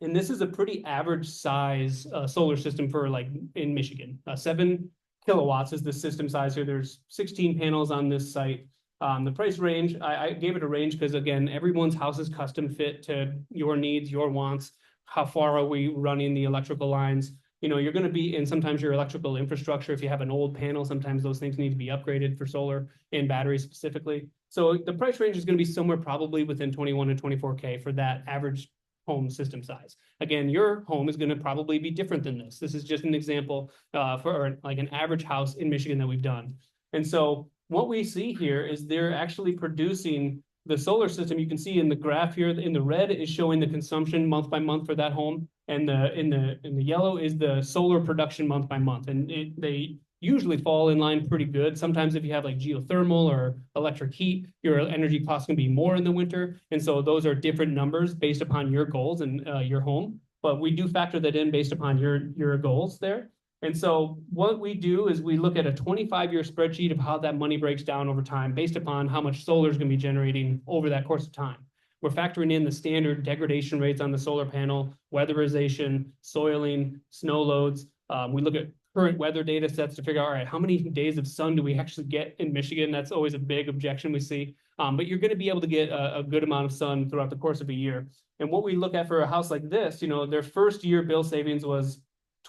And this is a pretty average size solar system for like in Michigan. 7 kilowatts is the system size here. There's 16 panels on this site. The price range, I gave it a range because again, everyone's house is custom fit to your needs, your wants. How far are we running the electrical lines? You know, you're going to be in sometimes your electrical infrastructure. If you have an old panel, sometimes those things need to be upgraded for solar and batteries specifically. So the price range is going to be somewhere probably within 21 to 24K for that average home system size. Again, your home is going to probably be different than this. This is just an example for like an average house in Michigan that we've done. And so what we see here is they're actually producing the solar system. You can see in the graph here in the red is showing the consumption month by month for that home, and in the yellow is the solar production month by month. And they usually fall in line pretty good. Sometimes if you have like geothermal or electric heat, your energy costs can be more in the winter. And so those are different numbers based upon your goals and your home. But we do factor that in based upon your goals there. And so what we do is we look at a 25-year spreadsheet of how that money breaks down over time based upon how much solar is going to be generating over that course of time. We're factoring in the standard degradation rates on the solar panel, weatherization, soiling, snow loads. We look at current weather data sets to figure out, all right, how many days of sun do we actually get in Michigan? That's always a big objection we see. But you're going to be able to get a good amount of sun throughout the course of a year. And what we look at for a house like this, you know, their first year bill savings was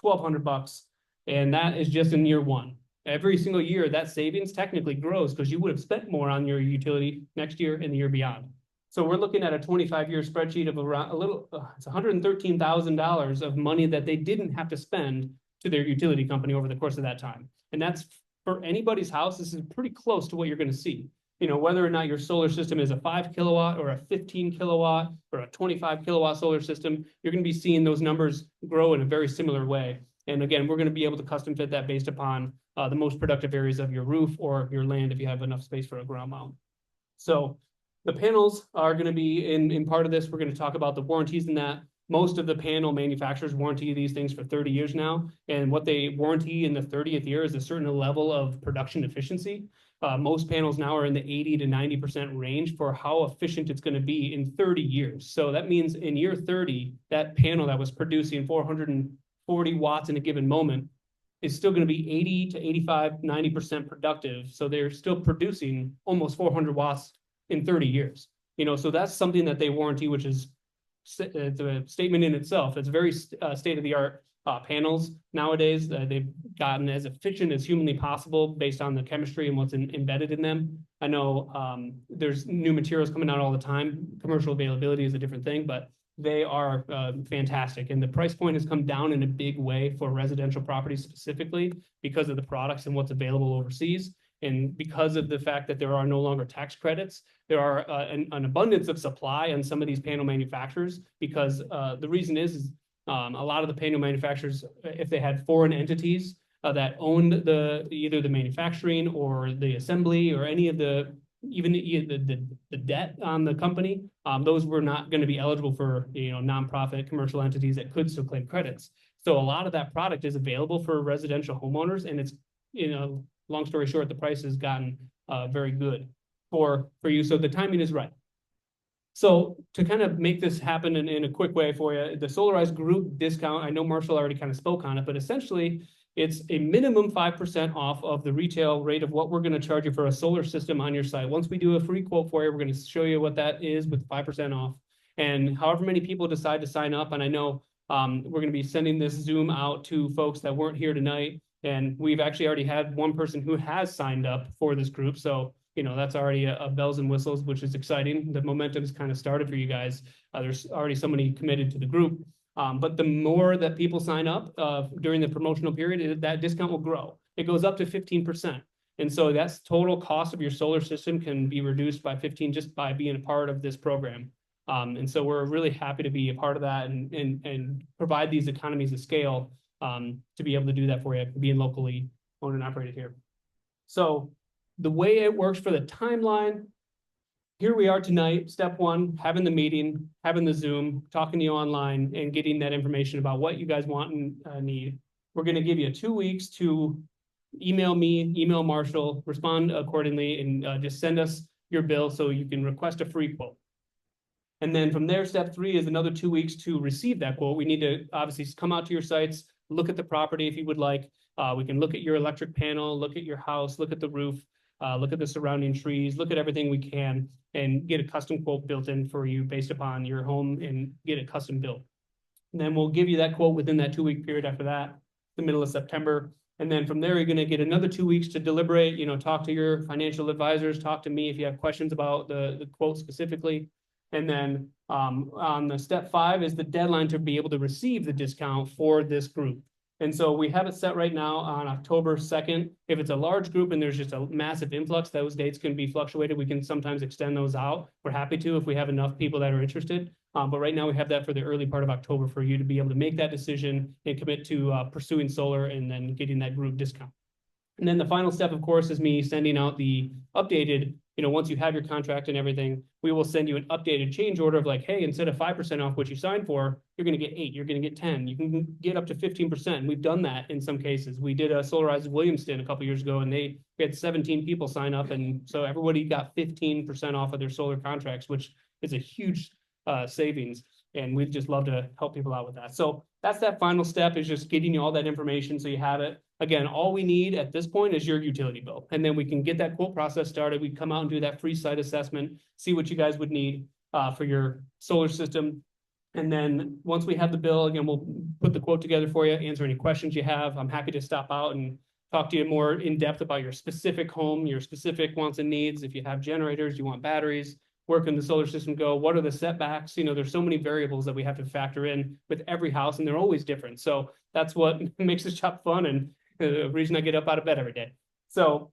$1,200. And that is just in year one. every single year that savings technically grows because you would have spent more on your utility next year and the year beyond. So we're looking at a 25-year spreadsheet of around it's $113,000 of money that they didn't have to spend to their utility company over the course of that time. And that's for anybody's house, this is pretty close to what you're going to see. You know, whether or not your solar system is a 5 kilowatt or a 15 kilowatt or a 25 kilowatt solar system, you're going to be seeing those numbers grow in a very similar way. And again, we're going to be able to custom fit that based upon the most productive areas of your roof or your land if you have enough space for a ground mount. So the panels are going to be in part of this. We're going to talk about the warranties in that. Most of the panel manufacturers warranty these things for 30 years now. And what they warranty in the 30th year is a certain level of production efficiency. Most panels now are in the 80 to 90% range for how efficient it's going to be in 30 years. So that means in year 30, that panel that was producing 440 watts in a given moment is still going to be 80 to 85, 90% productive. So they're still producing almost 400 watts in 30 years. You know, so that's something that they warranty, which is it's a statement in itself. It's very state-of-the-art panels nowadays. They've gotten as efficient as humanly possible based on the chemistry and what's embedded in them. I know there's new materials coming out all the time. Commercial availability is a different thing, but they are fantastic. And the price point has come down in a big way for residential properties specifically because of the products and what's available overseas. And because of the fact that there are no longer tax credits, there are an abundance of supply on some of these panel manufacturers because the reason is a lot of the panel manufacturers, if they had foreign entities that owned either the manufacturing or the assembly or any of even the debt on the company, those were not going to be eligible for, you know, nonprofit commercial entities that could still claim credits. So a lot of that product is available for residential homeowners, and it's, you know, long story short, the price has gotten very good for you. So the timing is right. So to kind of make this happen in a quick way for you, the Solarize group discount, I know Marshall already kind of spoke on it, but essentially it's a minimum 5% off of the retail rate of what we're going to charge you for a solar system on your site. Once we do a free quote for you, we're going to show you what that is with 5% off. And however many people decide to sign up, and I know we're going to be sending this Zoom out to folks that weren't here tonight. And we've actually already had one person who has signed up for this group. So, you know, that's already a bells and whistles, which is exciting. The momentum's kind of started for you guys. There's already somebody committed to the group. But the more that people sign up during the promotional period, that discount will grow. It goes up to 15%. And so that's total cost of your solar system can be reduced by 15 just by being a part of this program. And so we're really happy to be a part of that and provide these economies of scale to be able to do that for you, being locally owned and operated here. So the way it works for the timeline, here we are tonight, step one, having the meeting, having the Zoom, talking to you online and getting that information about what you guys want and need. We're going to give you 2 weeks to email me, email Marshall, respond accordingly, and just send us your bill so you can request a free quote. And then from there, step 3 is another 2 weeks to receive that quote. We need to obviously come out to your sites, look at the property if you would like. We can look at your electric panel, look at your house, look at the roof, look at the surrounding trees, look at everything we can, and get a custom quote built in for you based upon your home and get it custom built. And then we'll give you that quote within that 2 week period after that, the middle of September. And then from there, you're going to get another 2 weeks to deliberate, you know, talk to your financial advisors, talk to me if you have questions about the quote specifically. And then on the step 5 is the deadline to be able to receive the discount for this group. And so we have it set right now on October 2nd. If it's a large group and there's just a massive influx, those dates can be fluctuated. We can sometimes extend those out. We're happy to if we have enough people that are interested. But right now we have that for the early part of October for you to be able to make that decision and commit to pursuing solar and then getting that group discount. And then the final step, of course, is me sending out the updated, you know, once you have your contract and everything, we will send you an updated change order of like, hey, instead of 5% off what you signed for, you're going to get 8, you're going to get 10, you can get up to 15%. We've done that in some cases. We did a Solarize Williamston a couple years ago, and we had 17 people sign up. And so everybody got 15% off of their solar contracts, which is a huge savings. And we'd just love to help people out with that. So that's that final step, is just getting you all that information so you have it. Again, all we need at this point is your utility bill. And then we can get that quote process started. We come out and do that free site assessment, see what you guys would need for your solar system. And then once we have the bill, again, we'll put the quote together for you, answer any questions you have. I'm happy to stop out and talk to you more in depth about your specific home, your specific wants and needs. If you have generators, you want batteries, where can the solar system go? What are the setbacks? You know, there's so many variables that we have to factor in with every house, and they're always different. So that's what makes this job fun and the reason I get up out of bed every day. So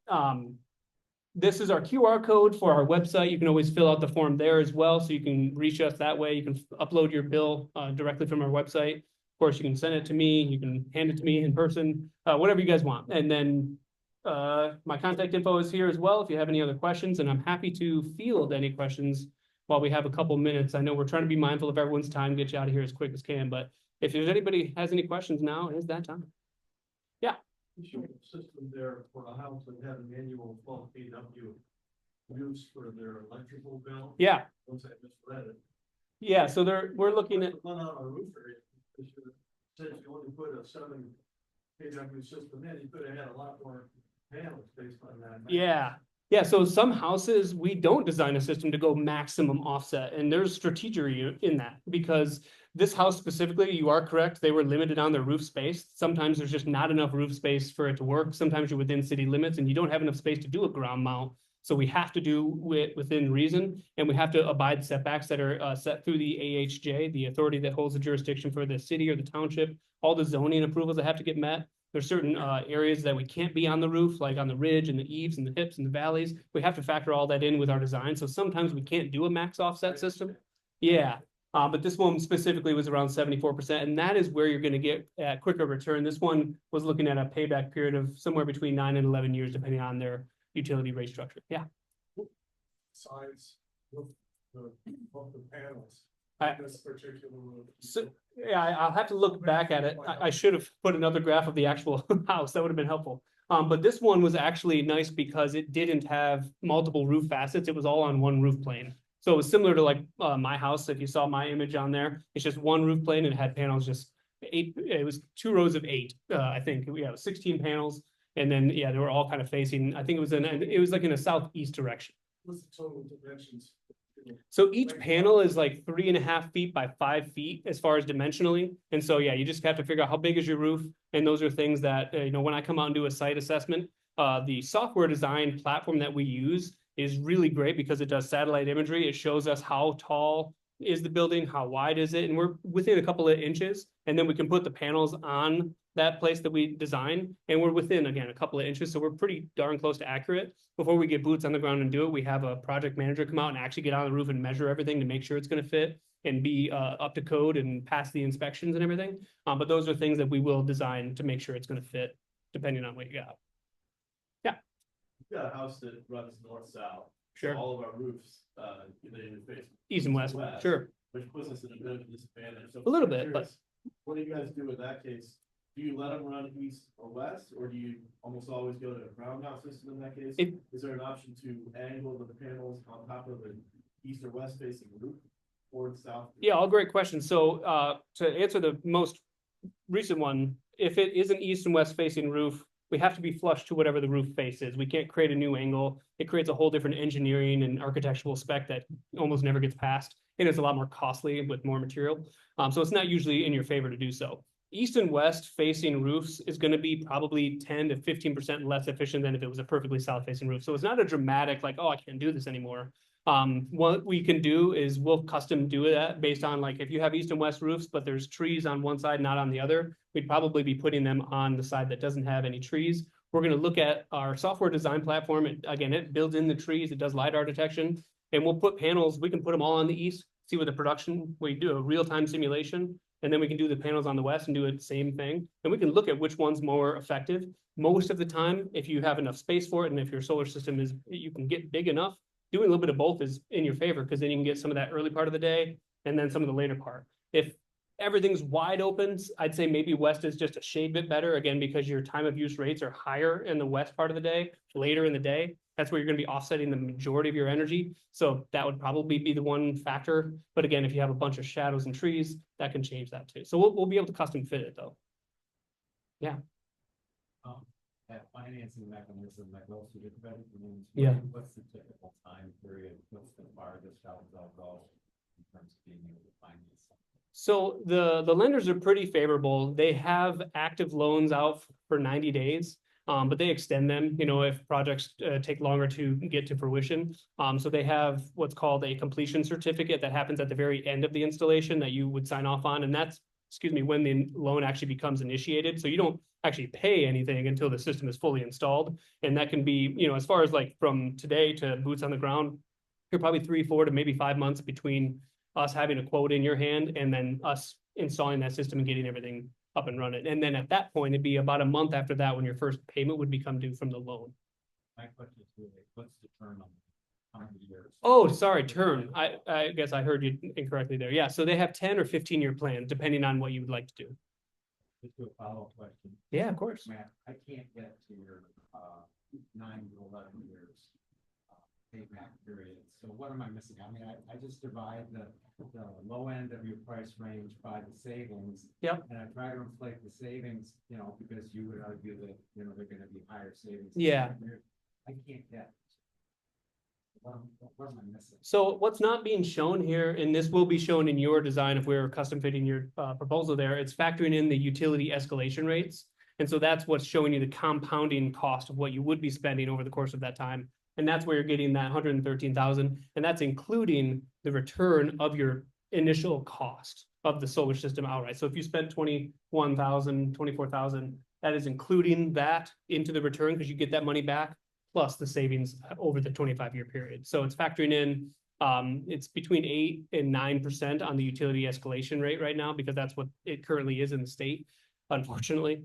this is our QR code for our website. You can always fill out the form there as well. So you can reach us that way. You can upload your bill directly from our website. Of course, you can send it to me. You can hand it to me in person, whatever you guys want. And then my contact info is here as well if you have any other questions, and I'm happy to field any questions while we have a couple minutes. I know we're trying to be mindful of everyone's time, get you out of here as quick as can, but if there's anybody has any questions now, it is that time. Yeah. System there for a house that had a manual 12 kW use for their electrical bill. Yeah. Once I misread it. Yeah, so we're looking at, Run out of roof area. Says you only put a 7 kW system in, you could have had a lot more panels based on that. yeah. Yeah, so some houses, we don't design a system to go maximum offset, and there's strategy in that, because this house specifically, you are correct, they were limited on their roof space. Sometimes there's just not enough roof space for it to work. Sometimes you're within city limits and you don't have enough space to do a ground mount. So we have to do it within reason, and we have to abide setbacks that are set through the AHJ, the authority that holds the jurisdiction for the city or the township. All the zoning approvals that have to get met. There's certain areas that we can't be on the roof, like on the ridge and the eaves and the hips and the valleys. We have to factor all that in with our design. So sometimes we can't do a max offset system. Yeah, but this one specifically was around 74%, and that is where you're going to get a quicker return. This one was looking at a payback period of somewhere between 9 and 11 years, depending on their utility rate structure. Yeah. Size of the panels. I- This particular roof. So, yeah, I'll have to look back at it. I should have put another graph of the actual house. That would have been helpful. But this one was actually nice because it didn't have multiple roof facets. It was all on one roof plane. So it was similar to like my house. If you saw my image on there, it's just one roof plane and it had panels, just 8. It was 2 rows of 8, I think. Yeah, it was 16 panels. And then, yeah, they were all kind of facing, I think it was like in a southeast direction. What's the total dimensions? So each panel is like 3.5 feet by 5 feet as far as dimensionally. And so, yeah, you just have to figure out how big is your roof. And those are things that, when I come out and do a site assessment, the software design platform that we use is really great because it does satellite imagery. It shows us how tall is the building, how wide is it, and we're within a couple of inches. And then we can put the panels on that place that we design, and we're within, again, a couple of inches. So we're pretty darn close to accurate. Before we get boots on the ground and do it, we have a project manager come out and actually get on the roof and measure everything to make sure it's going to fit and be up to code and pass the inspections and everything. But those are things that we will design to make sure it's going to fit depending on what you got. We've got a house that runs north-south. Sure. All of our roofs, they face East and west, sure. which puts us in a bit of a disadvantage. So A little I'm bit, but- curious, what do you guys do in that case? Do you let them run east or west, or do you almost always go to a ground mount system in that case? Is there an option to angle the panels on top of an east or west facing roof, or south? Yeah, all great questions. So to answer the most recent one, if it is an east and west facing roof, we have to be flush to whatever the roof face is. We can't create a new angle. It creates a whole different engineering and architectural spec that almost never gets passed. And it's a lot more costly with more material. So it's not usually in your favor to do so. East and west facing roofs is going to be probably 10 to 15% less efficient than if it was a perfectly south facing roof. So it's not a dramatic like, oh, I can't do this anymore. What we can do is we'll custom do that based on like, if you have east and west roofs, but there's trees on one side, not on the other, we'd probably be putting them on the side that doesn't have any trees. We're going to look at our software design platform. Again, it builds in the trees, it does LiDAR detection, and we'll put panels, we can put them all on the east, see what the production, we do a real-time simulation, and then we can do the panels on the west and do it same thing. And we can look at which one's more effective. Most of the time, if you have enough space for it, and if your solar system is, you can get big enough, doing a little bit of both is in your favor, because then you can get some of that early part of the day and then some of the later part. If everything's wide open, I'd say maybe west is just a shade bit better, again, because your time of use rates are higher in the west part of the day, later in the day. That's where you're going to be offsetting the majority of your energy. So that would probably be the one factor. But again, if you have a bunch of shadows and trees, that can change that too. So we'll be able to custom fit it though. Yeah. That financing mechanism that goes through the credit unions. Yeah. What's the typical time period? What's the farthest out they'll go in terms of being able to finance something? So the lenders are pretty favorable. They have active loans out for 90 days. but they extend them, you know, if projects take longer to get to fruition. So they have what's called a completion certificate that happens at the very end of the installation that you would sign off on, and that's, excuse me, when the loan actually becomes initiated. So you don't actually pay anything until the system is fully installed. And that can be, you know, as far as like from today to boots on the ground, you're probably 3, 4 to maybe 5 months between us having a quote in your hand and then us installing that system and getting everything up and running. And then at that point, it'd be about a month after that when your first payment would become due from the loan. My question is really, what's the term on how many years? Oh, sorry, term. I guess I heard you incorrectly there. Yeah, so they have 10 or 15-year plans, depending on what you would like to do. Just do a follow-up question. Yeah, of course. Matt, I can't get to your 9 to 11 years payback period. So what am I missing? I mean, I just divide the low end of your price range by the savings. Yep. And I try to inflate the savings, you know, because you would argue that, you know, they're gonna be higher savings. Yeah. I can't get. What am I missing? So what's not being shown here, and this will be shown in your design if we're custom fitting your proposal there, it's factoring in the utility escalation rates. And so that's what's showing you the compounding cost of what you would be spending over the course of that time. And that's where you're getting that 113,000, and that's including the return of your initial cost of the solar system outright. So if you spent 21,000, 24,000, that is including that into the return because you get that money back plus the savings over the 25-year period. So it's factoring in, it's between 8 and 9% on the utility escalation rate right now, because that's what it currently is in the state, unfortunately.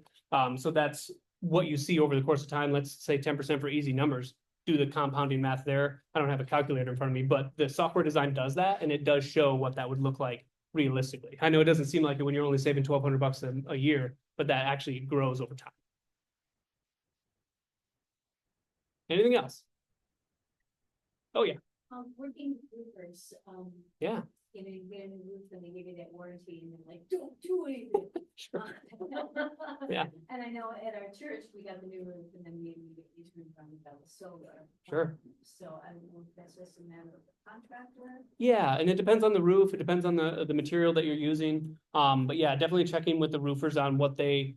So that's what you see over the course of time. Let's say 10% for easy numbers. Do the compounding math there. I don't have a calculator in front of me, but the software design does that, and it does show what that would look like realistically. I know it doesn't seem like it when you're only saving $1,200 a year, but that actually grows over time. Anything else? Oh, yeah. Working with roofers, Yeah. you know, you get a new roof and they give you that warranty and they're like, don't do anything. Sure. Yeah. And I know at our church, we got the new roof and then we get these roof on the solar. Sure. So I don't know if that's just a matter of the contractor. Yeah, and it depends on the roof. It depends on the material that you're using. But yeah, definitely checking with the roofers on what they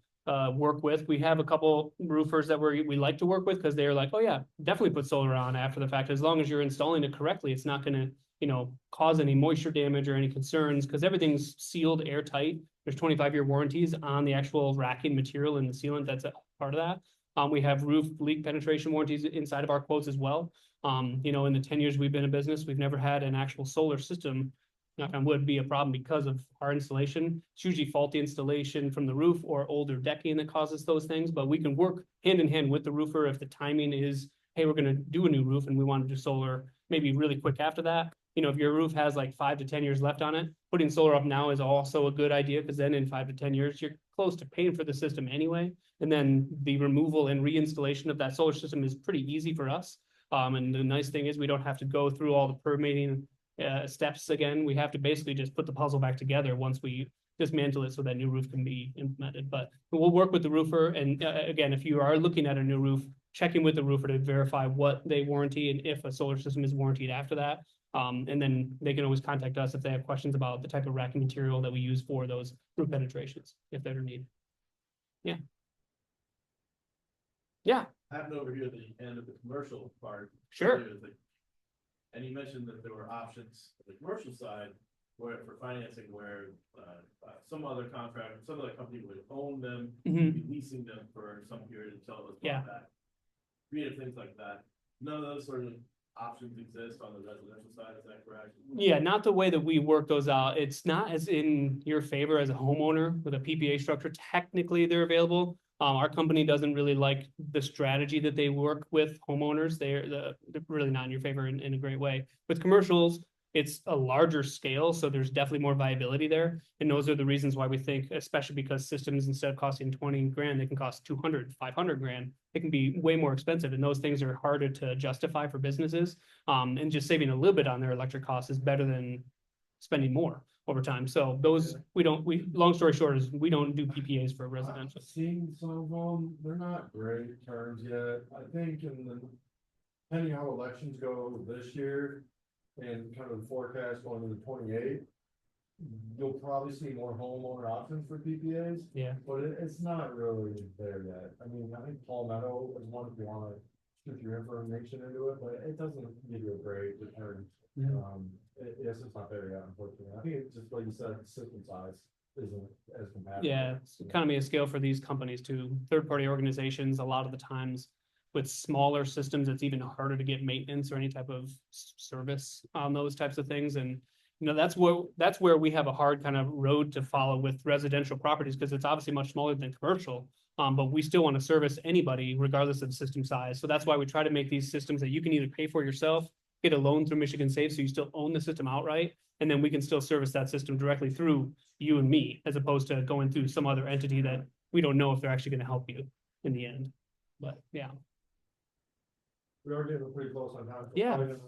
work with. We have a couple roofers that we like to work with because they're like, oh yeah, definitely put solar on after the fact. As long as you're installing it correctly, it's not gonna, you know, cause any moisture damage or any concerns because everything's sealed airtight. There's 25-year warranties on the actual racking material and the sealant that's a part of that. We have roof leak penetration warranties inside of our quotes as well. You know, in the 10 years we've been in business, we've never had an actual solar system, knock on wood, be a problem because of our installation. It's usually faulty installation from the roof or older decking that causes those things, but we can work hand in hand with the roofer if the timing is, hey, we're gonna do a new roof and we want to do solar maybe really quick after that. You know, if your roof has like 5 to 10 years left on it, putting solar up now is also a good idea because then in 5 to 10 years, you're close to paying for the system anyway. And then the removal and reinstallation of that solar system is pretty easy for us. And the nice thing is we don't have to go through all the permitting steps again. We have to basically just put the puzzle back together once we dismantle it so that new roof can be implemented. But we'll work with the roofer. And again, if you are looking at a new roof, checking with the roofer to verify what they warranty and if a solar system is warranted after that. And then they can always contact us if they have questions about the type of racking material that we use for those roof penetrations, if they're needed. Yeah. Yeah. Happened over here at the end of the commercial part. Sure. And you mentioned that there were options on the commercial side where for financing where some other contractor, some other company would own them, be leasing them for some period until it was bought back. Creative things like that. None of those sort of options exist on the residential side, is that correct? Yeah, not the way that we work those out. It's not as in your favor as a homeowner with a PPA structure. Technically, they're available. Our company doesn't really like the strategy that they work with homeowners. They're really not in your favor in a great way. With commercials, it's a larger scale, so there's definitely more viability there. And those are the reasons why we think, especially because systems, instead of costing 20 grand, they can cost 200, 500 grand. It can be way more expensive, and those things are harder to justify for businesses. And just saving a little bit on their electric costs is better than spending more over time. So those, long story short is we don't do PPAs for residential. I've seen some of them, they're not great terms yet. I think depending how elections go this year and kind of the forecast going into 28, you'll probably see more homeowner options for PPAs. Yeah. But it's not really there yet. I mean, I think Palmetto is one if you wanna shoot your information into it, but it doesn't give you a great return. Yeah. It's just not there yet, unfortunately. I think it's just like you said, system size isn't as compatible. Yeah, it's economy of scale for these companies too. Third-party organizations, a lot of the times with smaller systems, it's even harder to get maintenance or any type of service on those types of things. And, you know, that's where we have a hard kind of road to follow with residential properties, because it's obviously much smaller than commercial. But we still want to service anybody regardless of system size. So that's why we try to make these systems that you can either pay for yourself, get a loan through Michigan Safe, so you still own the system outright, and then we can still service that system directly through you and me, as opposed to going through some other entity that we don't know if they're actually going to help you in the end. But yeah, We are getting pretty close on time. Yeah. Probably gonna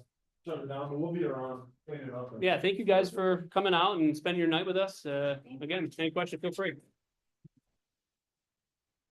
shut it down, but we'll be around cleaning up. yeah, thank you guys for coming out and spending your night with us. Again, any questions, feel free.